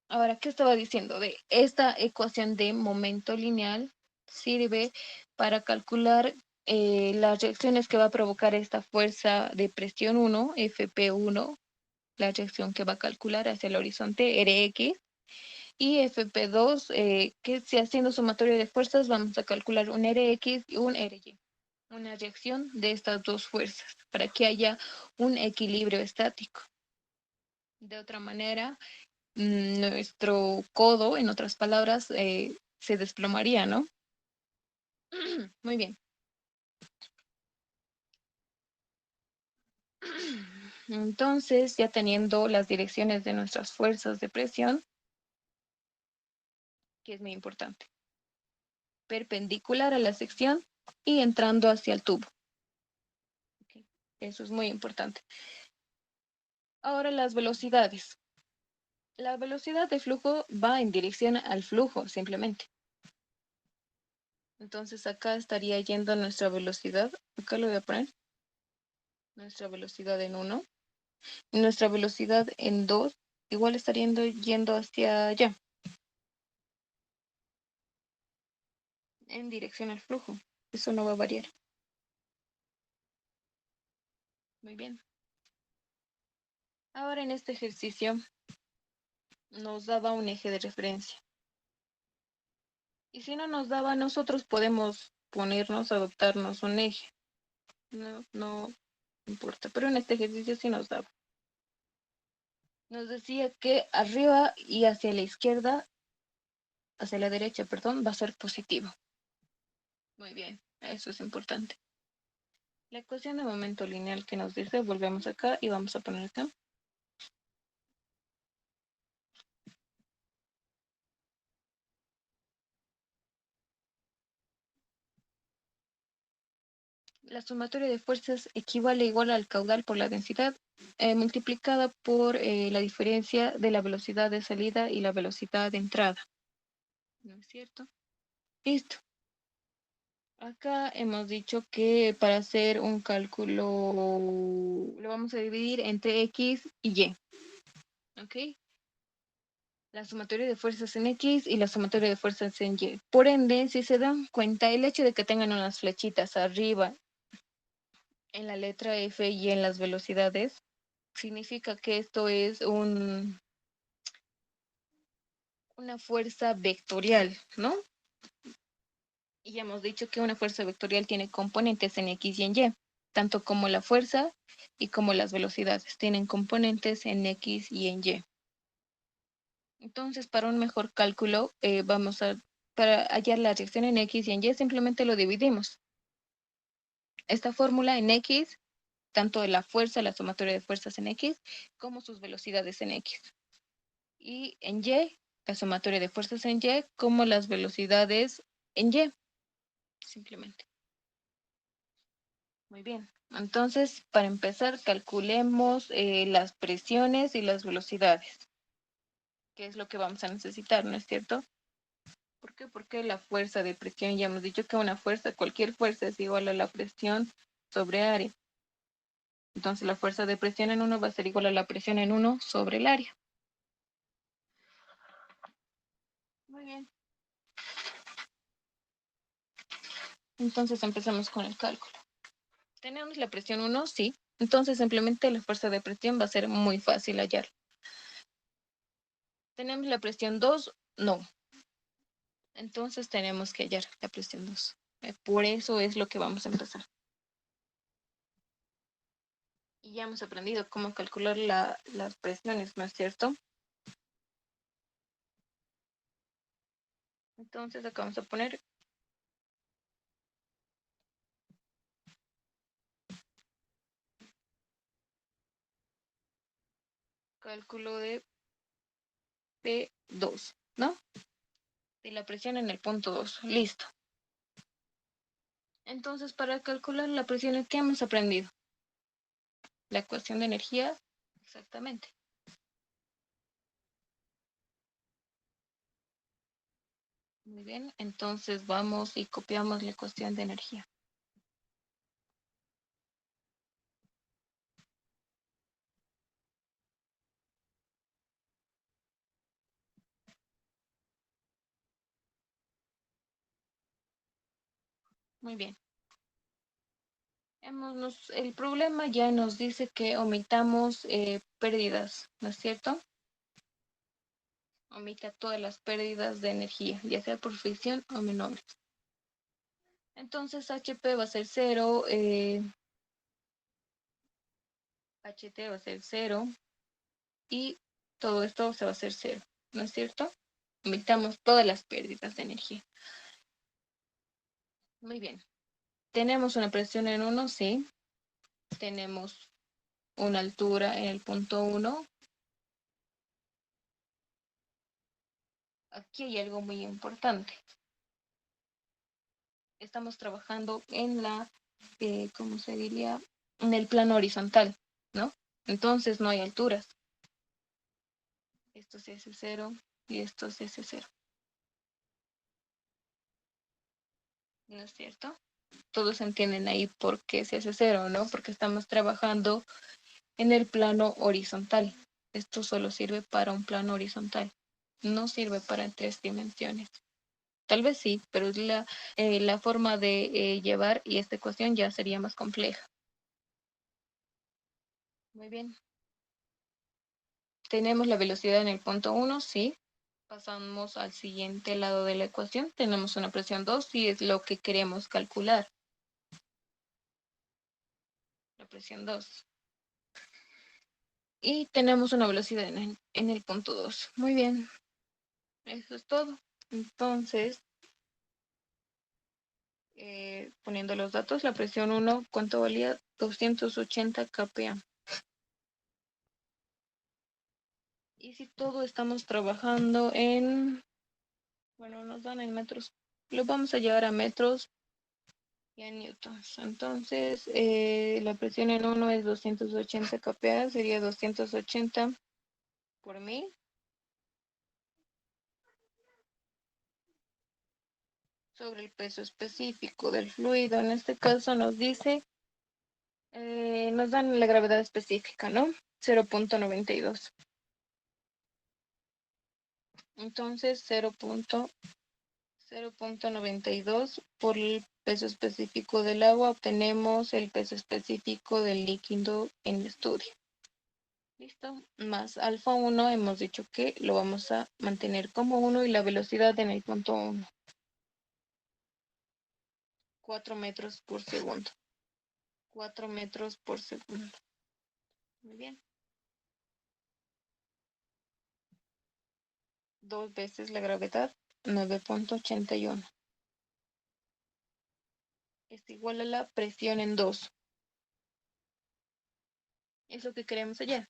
Ahora, ¿qué estaba diciendo? De esta ecuación de momento lineal sirve para calcular las reacciones que va a provocar esta fuerza de presión 1, FP1, la reacción que va a calcular hacia el horizonte RX, y FP2, que si haciendo sumatorio de fuerzas vamos a calcular un RX y un RY, una reacción de estas dos fuerzas, para que haya un equilibrio estático. De otra manera, nuestro codo, en otras palabras, se desplomaría, ¿no? Muy bien. Entonces, ya teniendo las direcciones de nuestras fuerzas de presión, que es muy importante, perpendicular a la sección y entrando hacia el tubo. Okay. Eso es muy importante. Ahora las velocidades. La velocidad de flujo va en dirección al flujo, simplemente. Entonces acá estaría yendo nuestra velocidad. Acá lo voy a poner. Nuestra velocidad en 1. Y nuestra velocidad en 2. Igual estaría yendo hacia allá. En dirección al flujo. Eso no va a variar. Muy bien. Ahora en este ejercicio nos daba un eje de referencia. Y si no nos daba, nosotros podemos ponernos, adoptarnos un eje. No importa, pero en este ejercicio sí nos daba. Nos decía que arriba y hacia la izquierda, hacia la derecha, perdón, va a ser positivo. Muy bien, eso es importante. La ecuación de momento lineal que nos dice, volvemos acá y vamos a poner acá. La sumatoria de fuerzas equivale igual al caudal por la densidad multiplicada por la diferencia de la velocidad de salida y la velocidad de entrada. ¿No es cierto? Listo. Acá hemos dicho que para hacer un cálculo lo vamos a dividir entre X y Y. ¿Ok? La sumatoria de fuerzas en X y la sumatoria de fuerzas en Y. Por ende, si se dan cuenta, el hecho de que tengan unas flechitas arriba en la letra F y en las velocidades, significa que esto es una fuerza vectorial, ¿no? Y ya hemos dicho que una fuerza vectorial tiene componentes en X y en Y, tanto como la fuerza y como las velocidades tienen componentes en X y en Y. Entonces, para un mejor cálculo, para hallar la reacción en X y en Y, simplemente lo dividimos. Esta fórmula en X, tanto de la fuerza, la sumatoria de fuerzas en X, como sus velocidades en X. Y en Y, la sumatoria de fuerzas en Y, como las velocidades en Y, simplemente. Muy bien. Entonces, para empezar, calculemos las presiones y las velocidades, que es lo que vamos a necesitar, ¿no es cierto? ¿Por qué? Porque la fuerza de presión, ya hemos dicho que una fuerza, cualquier fuerza es igual a la presión sobre área. Entonces, la fuerza de presión en 1 va a ser igual a la presión en 1 sobre el área. Muy bien. Entonces, empezamos con el cálculo. ¿Tenemos la presión 1? Sí. Entonces, simplemente la fuerza de presión va a ser muy fácil hallar. ¿Tenemos la presión 2? No. Entonces tenemos que hallar la presión 2. Por eso es lo que vamos a empezar. Y ya hemos aprendido cómo calcular las presiones, ¿no es cierto? Entonces acá vamos a poner cálculo de P2, ¿no? De la presión en el punto 2. Listo. Entonces, para calcular la presión, ¿qué hemos aprendido? La ecuación de energía, exactamente. Muy bien, entonces vamos y copiamos la ecuación de energía. Muy bien. El problema ya nos dice que omitamos pérdidas, ¿no es cierto? Omita todas las pérdidas de energía, ya sea por fricción o menores. Entonces HP va a ser 0, HT va a ser 0 y todo esto se va a hacer 0, ¿no es cierto? Omitamos todas las pérdidas de energía. Muy bien. ¿Tenemos una presión en 1? Sí. Tenemos una altura en el punto 1. Aquí hay algo muy importante. Estamos trabajando en la, ¿cómo se diría? En el plano horizontal, ¿no? Entonces no hay alturas. Esto es S0 y esto es S0. ¿No es cierto? Todos entienden ahí por qué es S0, ¿no? Porque estamos trabajando en el plano horizontal. Esto solo sirve para un plano horizontal. No sirve para 3 dimensiones. Tal vez sí, pero la forma de llevar y esta ecuación ya sería más compleja. Muy bien. Tenemos la velocidad en el punto 1, sí. Pasamos al siguiente lado de la ecuación. Tenemos una presión 2 y es lo que queremos calcular. La presión 2. Y tenemos una velocidad en el punto 2. Muy bien. Eso es todo. Entonces, poniendo los datos, la presión 1, ¿cuánto valía? 280 kPa. Y si todo estamos trabajando bueno, nos dan en metros, lo vamos a llevar a metros y a newtons. Entonces, la presión en 1 es 280 kPa, sería 280 por 1000. Sobre el peso específico del fluido. En este caso nos dice, nos dan la gravedad específica, ¿no? 0.92. Entonces, 0.92 por el peso específico del agua, obtenemos el peso específico del líquido en estudio. ¿Listo? Más alfa 1, hemos dicho que lo vamos a mantener como 1 y la velocidad en el punto 1. 4 metros por segundo. 4 metros por segundo. Muy bien. 2 veces la gravedad, 9.81. Es igual a la presión en 2. Es lo que queremos hallar.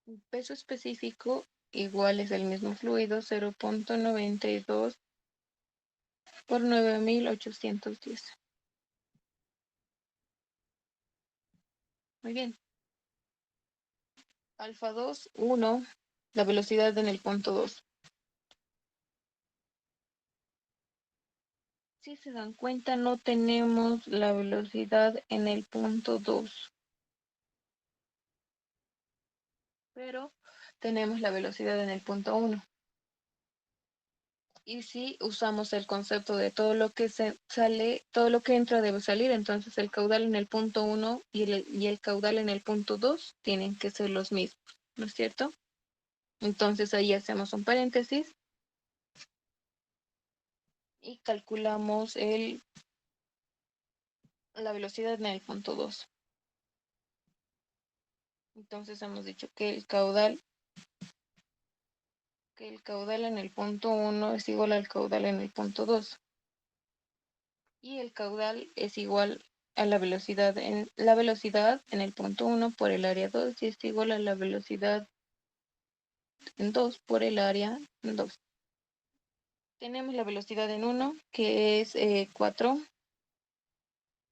El peso específico igual es el mismo fluido, 0.92 por 9810. Muy bien. Alfa 2, 1, la velocidad en el punto 2. Si se dan cuenta, no tenemos la velocidad en el punto 2, pero tenemos la velocidad en el punto 1. Y si usamos el concepto de todo lo que sale, todo lo que entra debe salir, entonces el caudal en el punto 1 y el caudal en el punto 2 tienen que ser los mismos, ¿no es cierto? Entonces ahí hacemos un paréntesis y calculamos la velocidad en el punto 2. Entonces hemos dicho que el caudal en el punto 1 es igual al caudal en el punto 2. Y el caudal es igual a la velocidad en el punto 1 por el área 2 y es igual a la velocidad en 2 por el área 2. Tenemos la velocidad en 1, que es 4.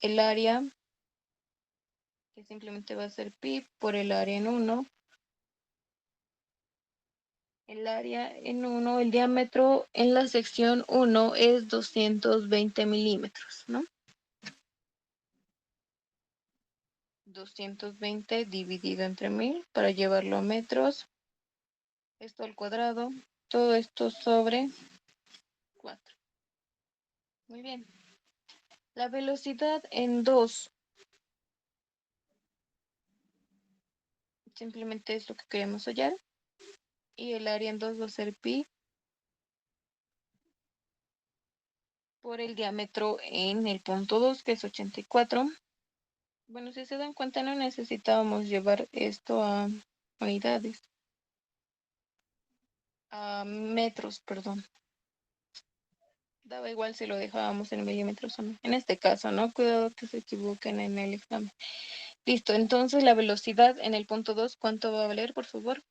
El área, que simplemente va a ser pi por el área en 1. El área en 1, el diámetro en la sección 1 es 220 milímetros, ¿no? 220 dividido entre 1000 para llevarlo a metros. Esto al cuadrado. Todo esto sobre 4. Muy bien. La velocidad en 2. Simplemente es lo que queremos hallar. Y el área en 2 va a ser pi por el diámetro en el punto 2, que es 84. Bueno, si se dan cuenta, no necesitábamos llevar esto a unidades. A metros, perdón. Daba igual si lo dejábamos en milímetros o no. En este caso, ¿no? Cuidado que se equivoquen en el examen. Listo, entonces la velocidad en el punto 2, ¿cuánto va a valer, por favor?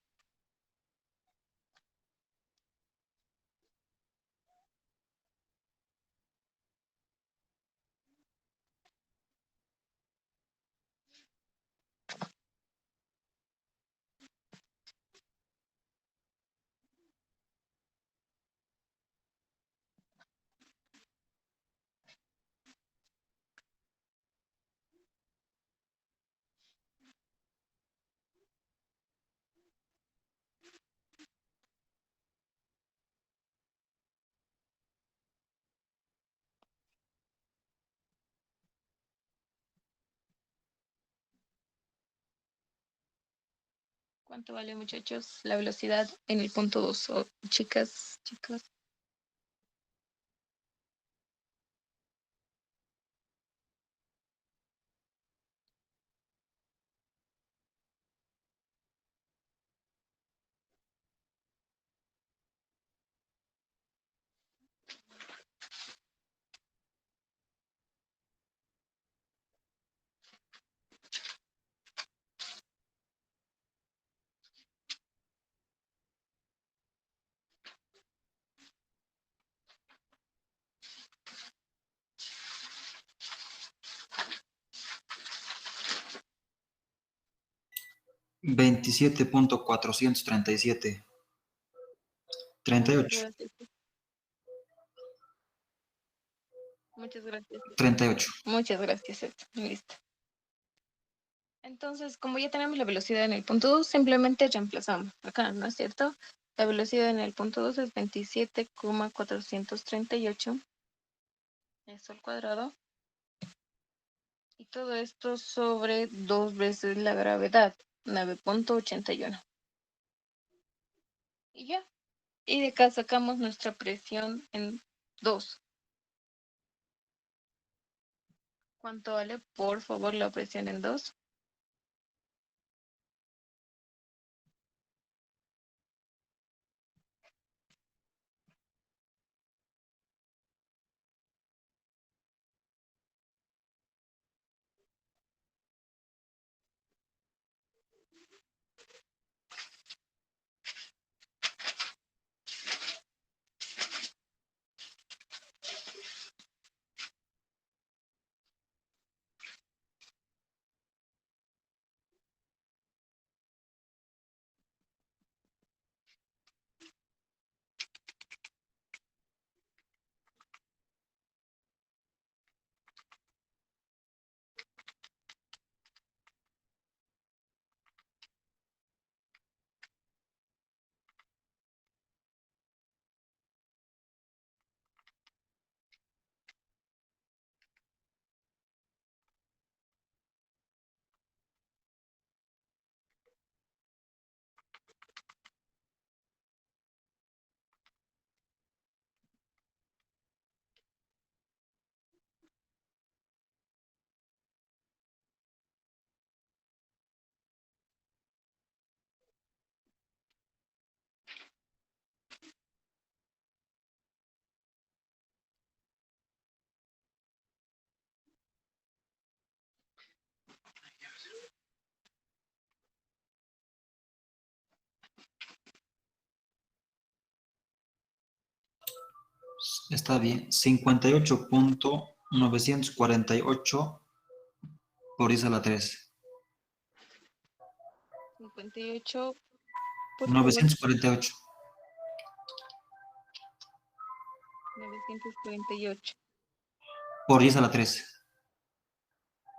¿Cuánto vale, muchachos, la velocidad en el punto 2? Oh, chicas, chicos. Veintisiete punto 437. 38. Gracias. Muchas gracias. 38. Muchas gracias. Listo. Entonces, como ya tenemos la velocidad en el punto 2, simplemente reemplazamos acá, ¿no es cierto? La velocidad en el punto 2 es 27,438. Eso al cuadrado. Y todo esto sobre 2 veces la gravedad, 9,81. Y ya. Y de acá sacamos nuestra presión en 2. ¿Cuánto vale, por favor, la presión en 2? Está bien. 58.948 por 10 a la 3. 58, por favor. 948 948 por 10 a la 3.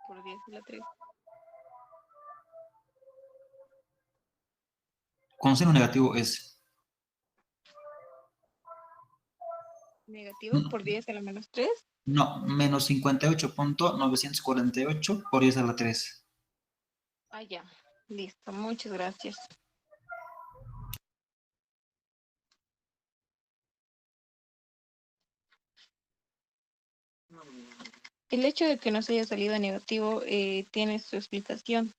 por 10 a la 3. Con signo negativo es Negativo por 10 a la menos 3. no, menos 58.948 por 10 a la 3. Ah, ya. Listo. Muchas gracias. El hecho de que nos haya salido negativo tiene su explicación.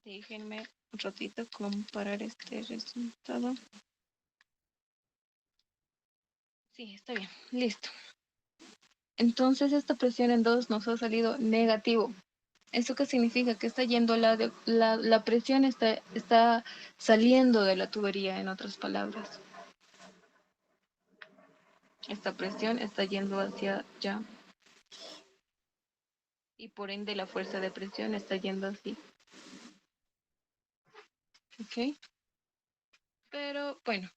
Déjenme un ratito comparar este resultado. Sí, está bien. Listo. Entonces esta presión en 2 nos ha salido negativo. ¿Eso qué significa? Que está yendo la presión está saliendo de la tubería, en otras palabras. Esta presión está yendo hacia allá. Y por ende la fuerza de presión está yendo así. ¿Ok? Pero bueno,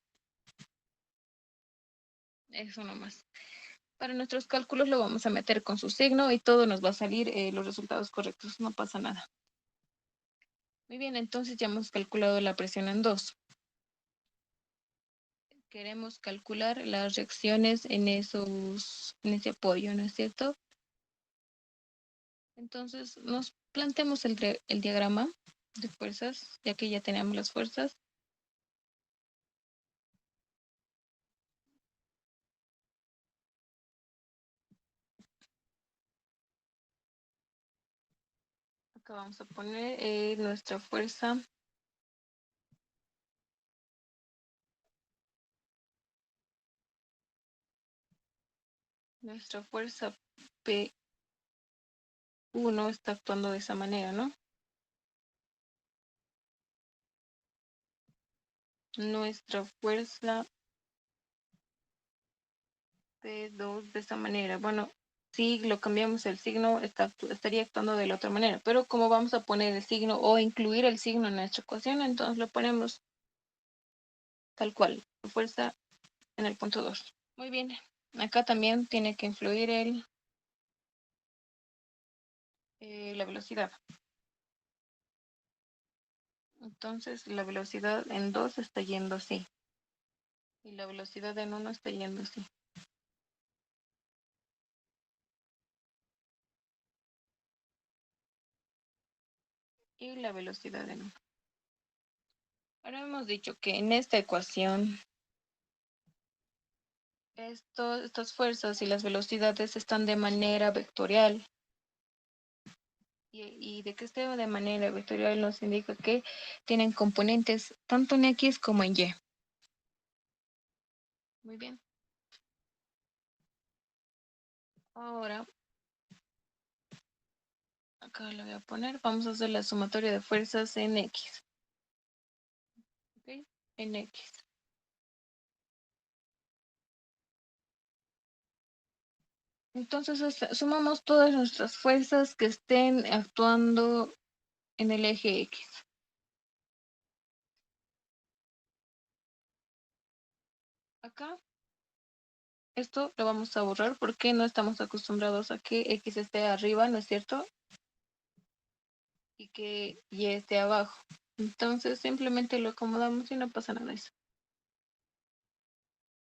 eso nomás. Para nuestros cálculos lo vamos a meter con su signo y todo nos va a salir los resultados correctos. No pasa nada. Muy bien, entonces ya hemos calculado la presión en 2. Queremos calcular las reacciones en ese apoyo, ¿no es cierto? Entonces nos planteamos el diagrama de fuerzas, ya que ya tenemos las fuerzas. Acá vamos a poner nuestra fuerza. Nuestra fuerza P1 está actuando de esa manera, ¿no? Nuestra fuerza P2 de esa manera. Bueno, si lo cambiamos el signo, estaría actuando de la otra manera. Pero como vamos a poner el signo o incluir el signo en nuestra ecuación, entonces lo ponemos tal cual. Fuerza en el punto 2. Muy bien. Acá también tiene que influir la velocidad. Entonces la velocidad en 2 está yendo así. Y la velocidad en 1 está yendo así. Y la velocidad en 1. Ahora hemos dicho que en esta ecuación estas fuerzas y las velocidades están de manera vectorial. Y de que esté de manera vectorial nos indica que tienen componentes tanto en X como en Y. Muy bien. Ahora, acá lo voy a poner. Vamos a hacer la sumatoria de fuerzas en X. ¿Ok? En X. Entonces sumamos todas nuestras fuerzas que estén actuando en el eje X. Acá, esto lo vamos a borrar porque no estamos acostumbrados a que X esté arriba, ¿no es cierto? Y que Y esté abajo. Entonces simplemente lo acomodamos y no pasa nada eso.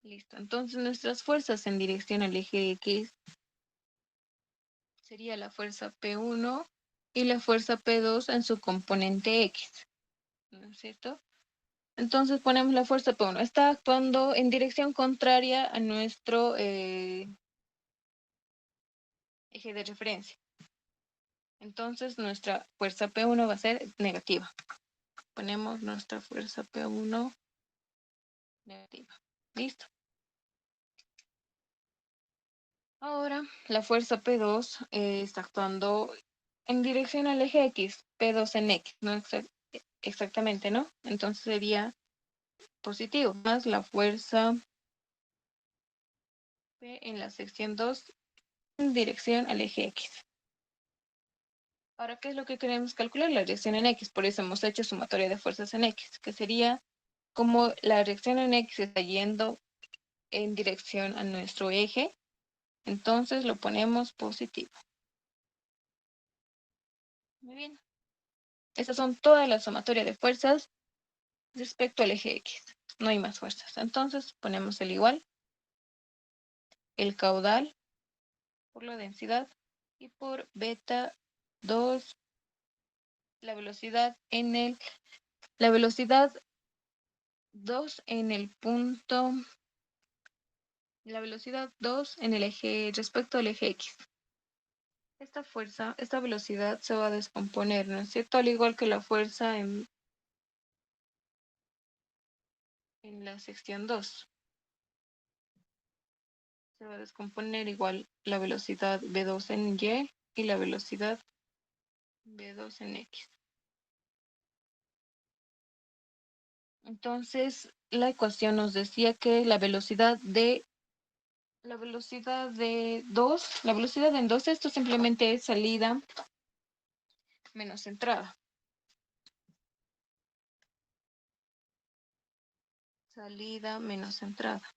Listo. Entonces nuestras fuerzas en dirección al eje X sería la fuerza P1 y la fuerza P2 en su componente X. ¿No es cierto? Entonces ponemos la fuerza P1. Está actuando en dirección contraria a nuestro eje de referencia. Entonces nuestra fuerza P1 va a ser negativa. Ponemos nuestra fuerza P1 negativa. Listo. Ahora la fuerza P2 está actuando en dirección al eje X, P2 en X, ¿no? exactamente, ¿no? Entonces sería positivo, más la fuerza P en la sección 2 en dirección al eje X. Ahora, ¿qué es lo que queremos calcular? La reacción en X, por eso hemos hecho sumatoria de fuerzas en X, que sería como la reacción en X está yendo en dirección a nuestro eje, entonces lo ponemos positivo. Muy bien. Estas son todas las sumatorias de fuerzas respecto al eje X. No hay más fuerzas. Entonces ponemos el igual, el caudal por la densidad y por beta 2, la velocidad 2 en el punto, la velocidad 2 en el eje respecto al eje X. Esta fuerza, esta velocidad se va a descomponer, ¿no es cierto? Al igual que la fuerza en la sección 2. Se va a descomponer igual la velocidad v2 en y y la velocidad v2 en x. Entonces, la ecuación nos decía que la velocidad en 2, esto simplemente es salida menos entrada. Salida menos entrada.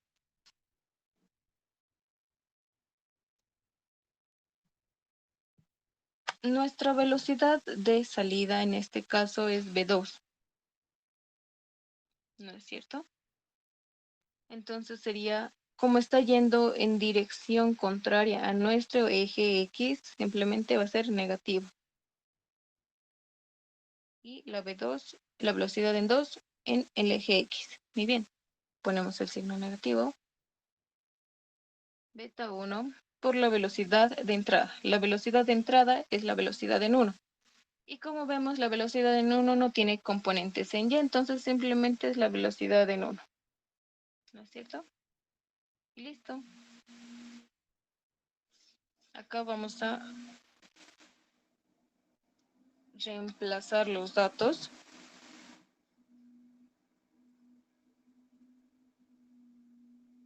Nuestra velocidad de salida en este caso es v2. ¿No es cierto? Entonces sería, como está yendo en dirección contraria a nuestro eje X, simplemente va a ser negativo. Y la V2, la velocidad en 2 en el eje X. Muy bien, ponemos el signo negativo. Beta 1 por la velocidad de entrada. La velocidad de entrada es la velocidad en 1. Y como vemos, la velocidad en 1 no tiene componentes en y, entonces simplemente es la velocidad en 1. ¿No es cierto? Y listo. Acá vamos a reemplazar los datos.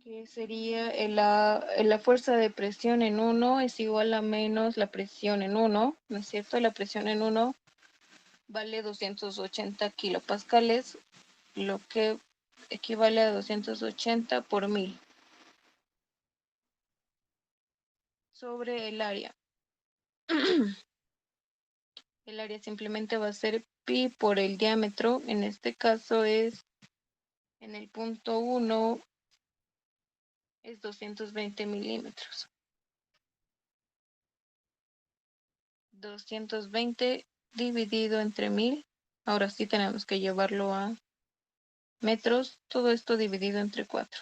Que sería la fuerza de presión en 1 es igual a menos la presión en 1, ¿no es cierto? La presión en 1 vale 280 kilopascales, lo que equivale a 280 por 1000 sobre el área. El área simplemente va a ser pi por el diámetro, en este caso es en el punto 1 es 220 milímetros. 220 dividido entre 1000. Ahora sí tenemos que llevarlo a metros, todo esto dividido entre 4.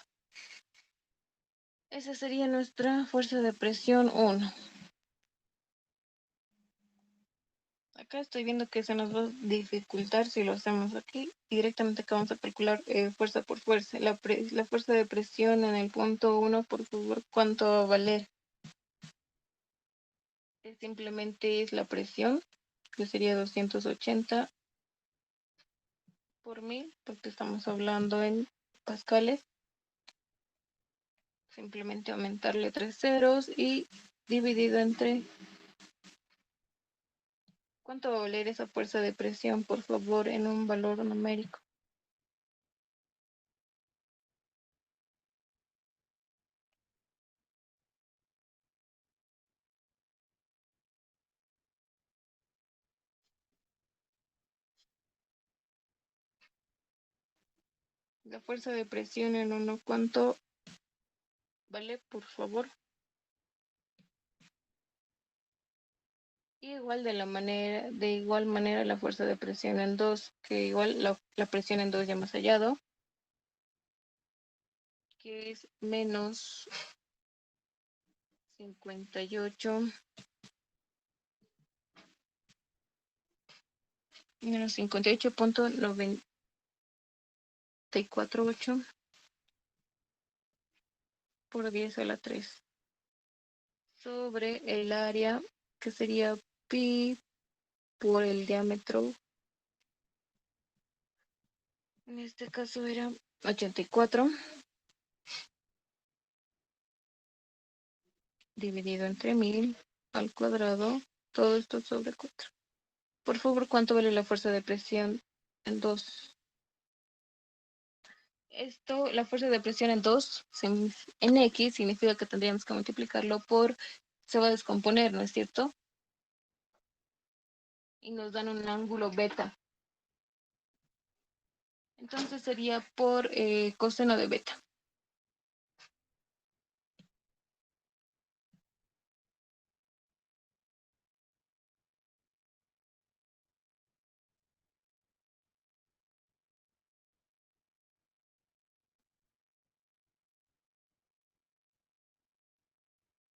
Esa sería nuestra fuerza de presión 1. Acá estoy viendo que se nos va a dificultar si lo hacemos aquí. Directamente acá vamos a calcular fuerza por fuerza. La fuerza de presión en el punto 1, por favor, ¿cuánto va a valer? Simplemente es la presión, que sería 280 por 1000, porque estamos hablando en pascales. Simplemente aumentarle 3 ceros y dividido entre... ¿Cuánto va a valer esa fuerza de presión, por favor, en un valor numérico? La fuerza de presión en uno, ¿cuánto vale, por favor? Y de igual manera la fuerza de presión en 2, que igual la presión en 2 ya hemos hallado, que es menos 58, menos 58.948 por 10 a la 3 sobre el área, que sería pi por el diámetro En este caso era 84 dividido entre 1000 al cuadrado, todo esto sobre 4. Por favor, ¿cuánto vale la fuerza de presión en 2? Esto, la fuerza de presión en 2, en X, significa que tendríamos que multiplicarlo por, se va a descomponer, ¿no es cierto? Y nos dan un ángulo beta. Entonces sería por coseno de beta.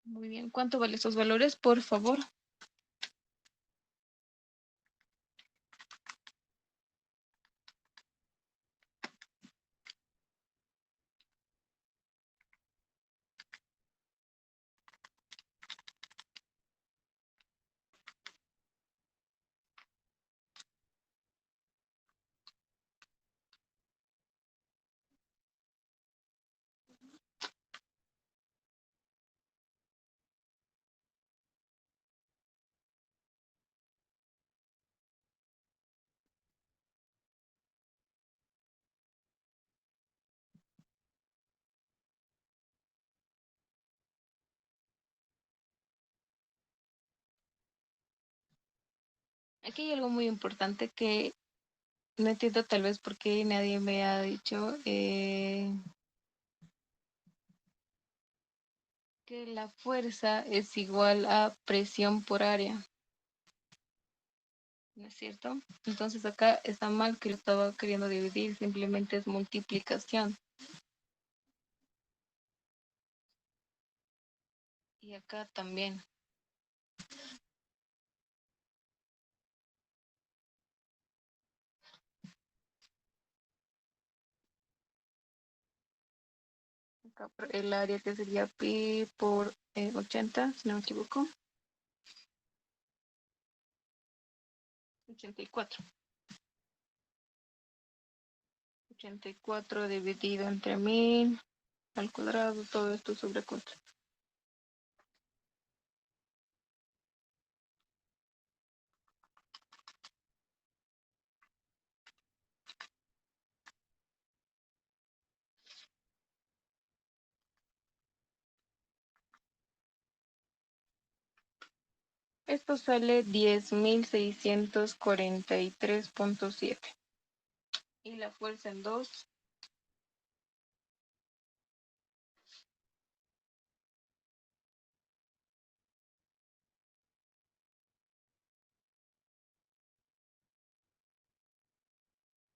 Muy bien, ¿cuánto vale esos valores, por favor? Aquí hay algo muy importante que no entiendo tal vez por qué nadie me ha dicho que la fuerza es igual a presión por área, ¿no es cierto? Entonces acá está mal que lo estaba queriendo dividir, simplemente es multiplicación. Y acá también. Acá el área que sería pi por 80, si no me equivoco. 84. 84 dividido entre 1000 al cuadrado, todo esto sobre 4. Esto sale 10.643.7. Y la fuerza en 2.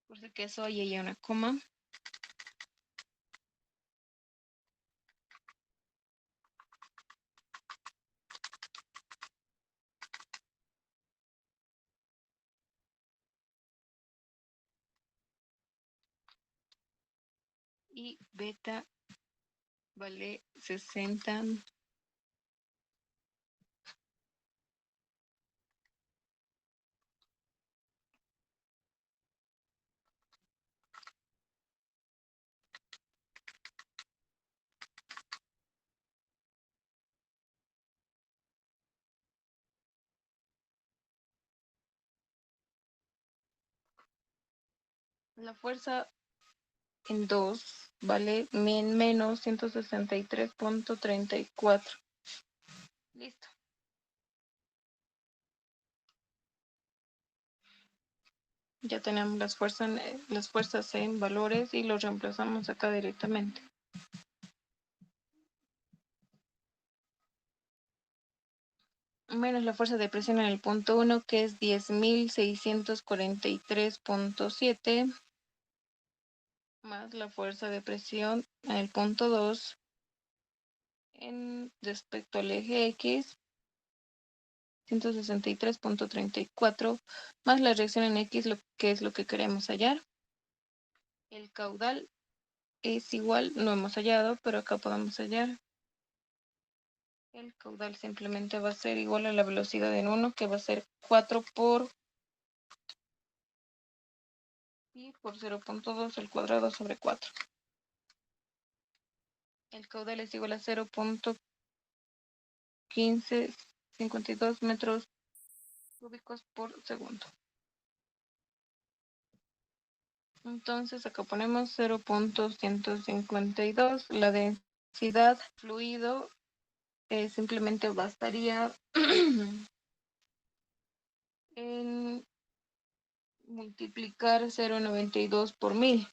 Por si acaso ahí hay una coma. Y beta vale 60. La fuerza en 2 vale menos 163.34. Listo. Ya tenemos las fuerzas en valores y los reemplazamos acá directamente. Menos la fuerza de presión en el punto 1, que es 10.643.7, más la fuerza de presión en el punto 2 en respecto al eje X, 163.34, más la reacción en X, que es lo que queremos hallar. El caudal es igual, no hemos hallado, pero acá podemos hallar. El caudal simplemente va a ser igual a la velocidad en 1, que va a ser 4 por pi por 0.2 al cuadrado sobre 4. El caudal es igual a 0.1552 metros cúbicos por segundo. Entonces acá ponemos 0.152. La densidad fluido simplemente bastaría en multiplicar 0.92 por 1000,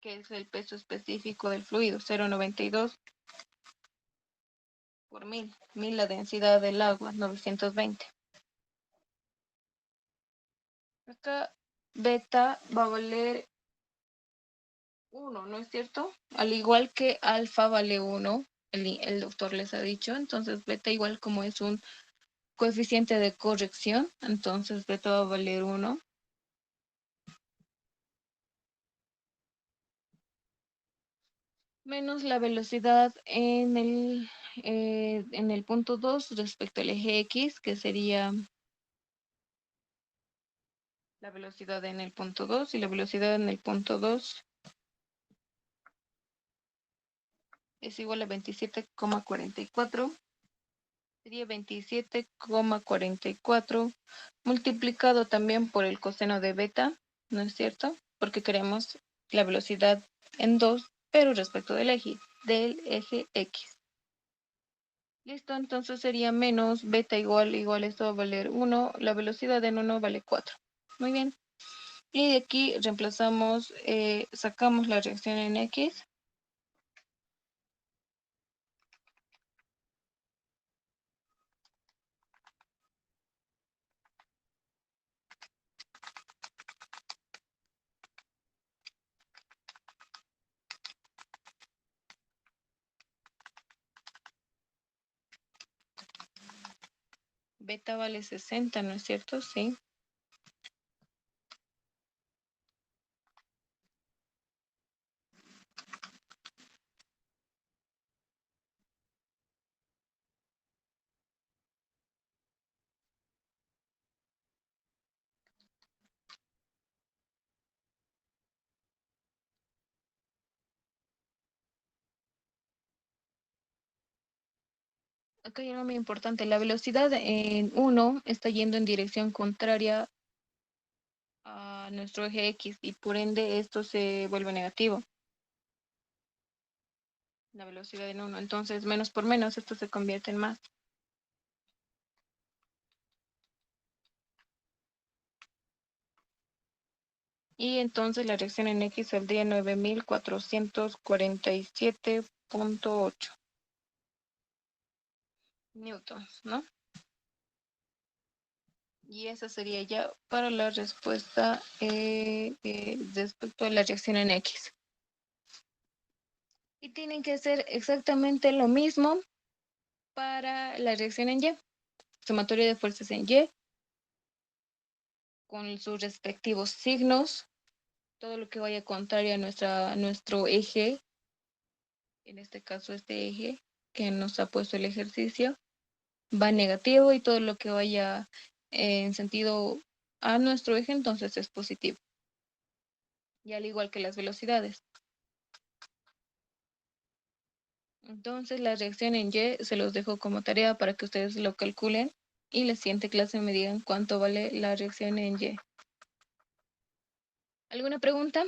que es el peso específico del fluido. 0.92 por 1000. 1000 la densidad del agua, 920. Acá beta va a valer 1, ¿no es cierto? Al igual que alfa vale 1, el doctor les ha dicho. Entonces beta igual como es un coeficiente de corrección, entonces beta va a valer 1. Menos la velocidad en el punto 2 respecto al eje X, que sería la velocidad en el punto 2, y la velocidad en el punto 2 es igual a 27,44. Sería 27,44 multiplicado también por el coseno de beta, ¿no es cierto? Porque queremos la velocidad en 2, pero respecto del eje X. Listo, entonces sería menos beta igual, esto va a valer 1, la velocidad en 1 vale 4. Muy bien. Y de aquí reemplazamos, sacamos la reacción en X. Beta vale 60, ¿no es cierto? Sí. Acá hay algo muy importante. La velocidad en 1 está yendo en dirección contraria a nuestro eje X y por ende esto se vuelve negativo. La velocidad en 1. Entonces, menos por menos, esto se convierte en más. Y entonces la reacción en X saldría 9447.8 newtons, ¿no? Y esa sería ya para la respuesta respecto a la reacción en X. Y tienen que hacer exactamente lo mismo para la reacción en Y. Sumatoria de fuerzas en Y, con sus respectivos signos. Todo lo que vaya contrario a nuestro eje, en este caso este eje que nos ha puesto el ejercicio, va negativo, y todo lo que vaya en sentido a nuestro eje, entonces es positivo. Y al igual que las velocidades. Entonces la reacción en Y se los dejo como tarea para que ustedes lo calculen y la siguiente clase me digan cuánto vale la reacción en Y. ¿Alguna pregunta?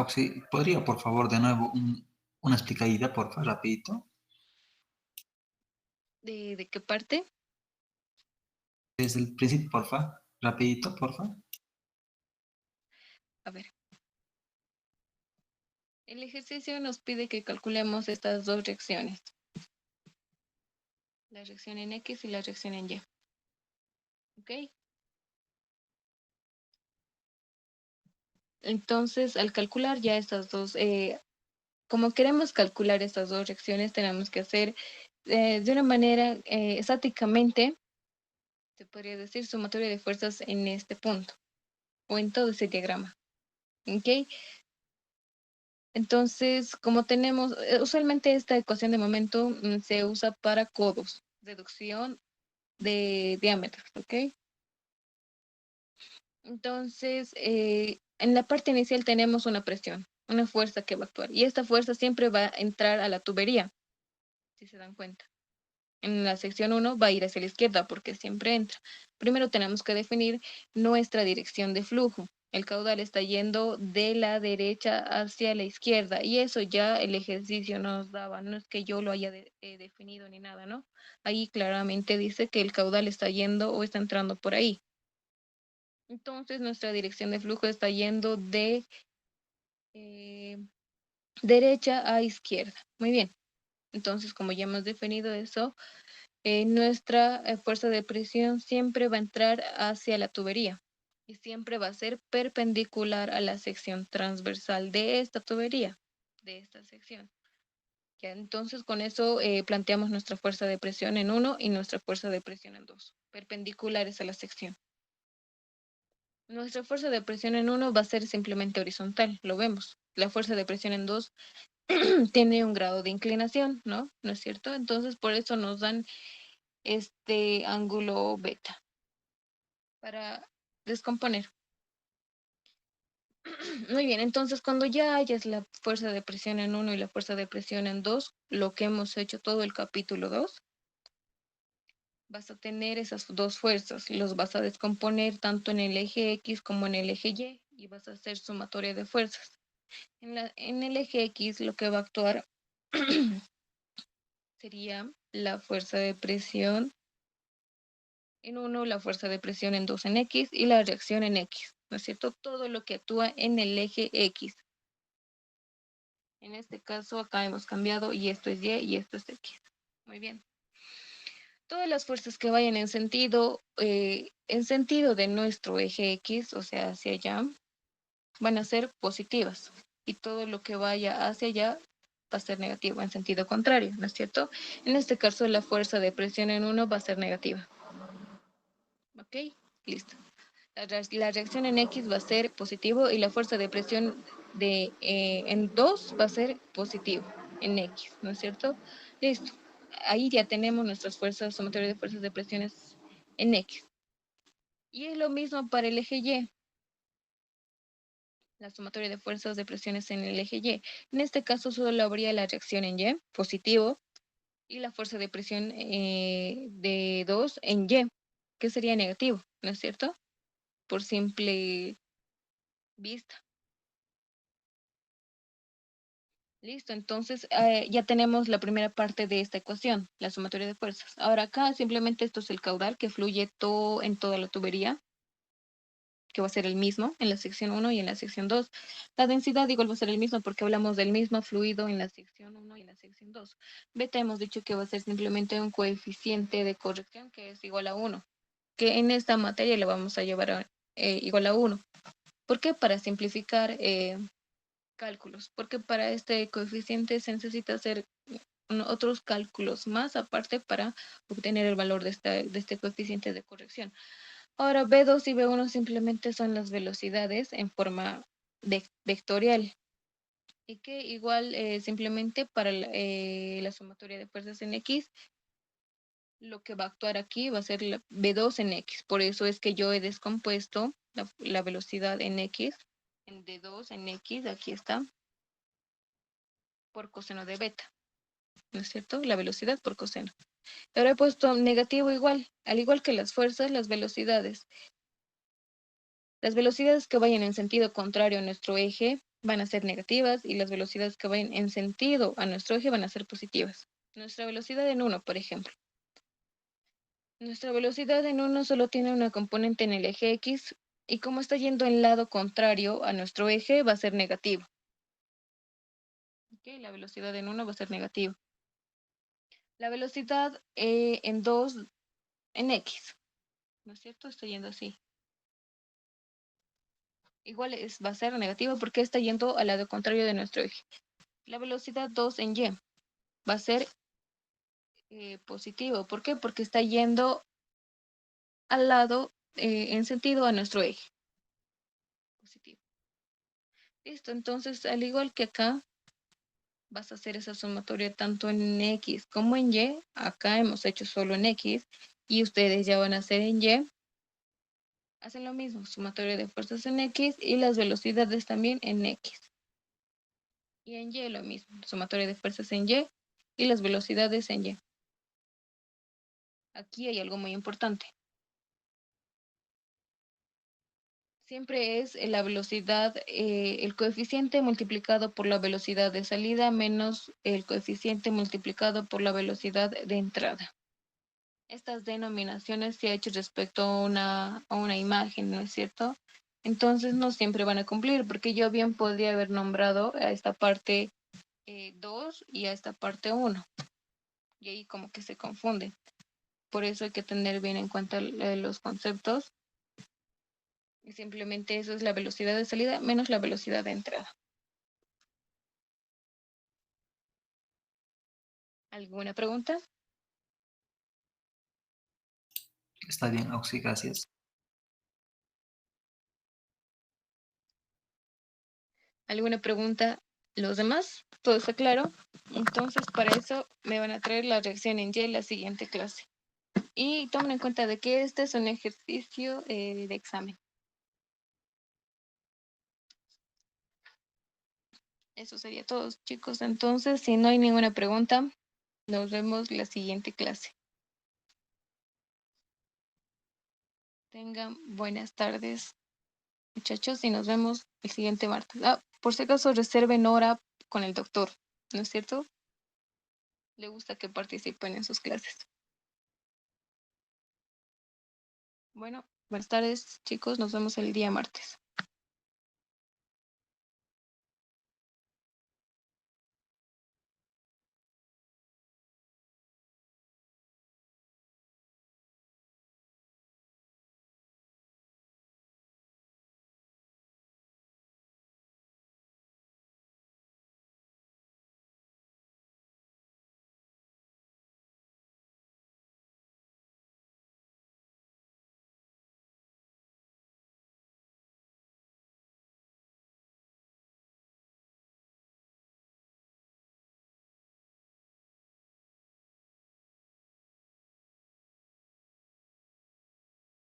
Sí, ¿podría, por favor, de nuevo una explicadita, por favor, rapidito? ¿De qué parte? Desde el principio, por favor, rapidito, por favor. A ver. El ejercicio nos pide que calculemos estas dos reacciones. La reacción en X y la reacción en Y. ¿Ok? Entonces, al calcular ya estas dos, como queremos calcular estas dos reacciones, tenemos que hacer de una manera estáticamente, se podría decir, sumatoria de fuerzas en este punto o en todo ese diagrama. ¿Ok? Entonces, como tenemos, usualmente esta ecuación de momento se usa para codos, reducción de diámetros, ¿ok? Entonces, en la parte inicial tenemos una presión, una fuerza que va a actuar. Y esta fuerza siempre va a entrar a la tubería, si se dan cuenta. En la sección 1 va a ir hacia la izquierda porque siempre entra. Primero tenemos que definir nuestra dirección de flujo. El caudal está yendo de la derecha hacia la izquierda y eso ya el ejercicio nos daba. No es que yo lo haya definido ni nada, ¿no? Ahí claramente dice que el caudal está yendo o está entrando por ahí. Entonces nuestra dirección de flujo está yendo de derecha a izquierda. Muy bien. Entonces, como ya hemos definido eso, nuestra fuerza de presión siempre va a entrar hacia la tubería y siempre va a ser perpendicular a la sección transversal de esta tubería, de esta sección. Ya, entonces, con eso planteamos nuestra fuerza de presión en 1 y nuestra fuerza de presión en 2, perpendiculares a la sección. Nuestra fuerza de presión en 1 va a ser simplemente horizontal, lo vemos. La fuerza de presión en 2 tiene un grado de inclinación, ¿no? ¿No es cierto? Entonces, por eso nos dan este ángulo beta para descomponer. Muy bien, entonces cuando ya hayas la fuerza de presión en 1 y la fuerza de presión en 2, lo que hemos hecho todo el capítulo 2, vas a tener esas dos fuerzas, los vas a descomponer tanto en el eje X como en el eje y vas a hacer sumatoria de fuerzas. En el eje X lo que va a actuar sería la fuerza de presión en 1, la fuerza de presión en 2 en X y la reacción en X, ¿no es cierto? Todo lo que actúa en el eje X. En este caso acá hemos cambiado y esto es Y esto es X. Muy bien. Todas las fuerzas que vayan en sentido de nuestro eje X, o sea, hacia allá, van a ser positivas. Y todo lo que vaya hacia allá va a ser negativo en sentido contrario, ¿no es cierto? En este caso, la fuerza de presión en 1 va a ser negativa. ¿Ok? Listo. La reacción en X va a ser positivo y la fuerza de presión en 2 va a ser positivo en X, ¿no es cierto? Listo. Ahí ya tenemos nuestras fuerzas, sumatoria de fuerzas de presiones en X. Y es lo mismo para el eje Y. La sumatoria de fuerzas de presiones en el eje Y. En este caso solo habría la reacción en Y, positivo, y la fuerza de presión de 2 en Y, que sería negativo, ¿no es cierto? Por simple vista. Listo, entonces ya tenemos la primera parte de esta ecuación, la sumatoria de fuerzas. Ahora acá simplemente esto es el caudal que fluye en toda la tubería, que va a ser el mismo en la sección 1 y en la sección 2. La densidad igual va a ser el mismo porque hablamos del mismo fluido en la sección 1 y en la sección 2. Beta hemos dicho que va a ser simplemente un coeficiente de corrección que es igual a 1, que en esta materia le vamos a llevar a igual a 1. ¿Por qué? Para simplificar cálculos, porque para este coeficiente se necesita hacer otros cálculos más aparte para obtener el valor de este coeficiente de corrección. Ahora, B2 y B1 simplemente son las velocidades en forma vectorial y que igual simplemente para la sumatoria de fuerzas en X, lo que va a actuar aquí va a ser la B2 en X. Por eso es que yo he descompuesto la velocidad en X, en D2 en X, aquí está, por coseno de beta, ¿no es cierto? La velocidad por coseno. Ahora he puesto negativo igual, al igual que las fuerzas, las velocidades. Las velocidades que vayan en sentido contrario a nuestro eje van a ser negativas y las velocidades que vayan en sentido a nuestro eje van a ser positivas. Nuestra velocidad en 1, por ejemplo. Nuestra velocidad en 1 solo tiene una componente en el eje X y como está yendo en lado contrario a nuestro eje va a ser negativo. ¿Okay? La velocidad en 1 va a ser negativa. La velocidad en 2 en X, ¿no es cierto? Está yendo así. Igual va a ser negativo porque está yendo al lado contrario de nuestro eje. La velocidad 2 en Y va a ser positivo. ¿Por qué? Porque está yendo al lado en sentido a nuestro eje. Positivo. Listo, entonces al igual que acá, vas a hacer esa sumatoria tanto en X como en Y. Acá hemos hecho solo en X y ustedes ya van a hacer en Y. hacen lo mismo, sumatoria de fuerzas en X y las velocidades también en X. Y en Y lo mismo, sumatoria de fuerzas en Y y las velocidades en Y. Aquí hay algo muy importante. Siempre es la velocidad, el coeficiente multiplicado por la velocidad de salida menos el coeficiente multiplicado por la velocidad de entrada. Estas denominaciones se ha hecho respecto a una imagen, ¿no es cierto? Entonces no siempre van a cumplir, porque yo bien podría haber nombrado a esta parte 2 y a esta parte 1. Y ahí como que se confunden. Por eso hay que tener bien en cuenta los conceptos. Y simplemente eso es la velocidad de salida menos la velocidad de entrada. ¿Alguna pregunta? Está bien, Oxy, gracias. ¿Alguna pregunta? ¿Los demás? ¿Todo está claro? Entonces, para eso me van a traer la reacción en Y en la siguiente clase. Y tomen en cuenta de que este es un ejercicio de examen. Eso sería todo, chicos. Entonces, si no hay ninguna pregunta, nos vemos la siguiente clase. Tengan buenas tardes, muchachos, y nos vemos el siguiente martes. Ah, por si acaso reserven hora con el doctor, ¿no es cierto? Le gusta que participen en sus clases. Bueno, buenas tardes, chicos. Nos vemos el día martes.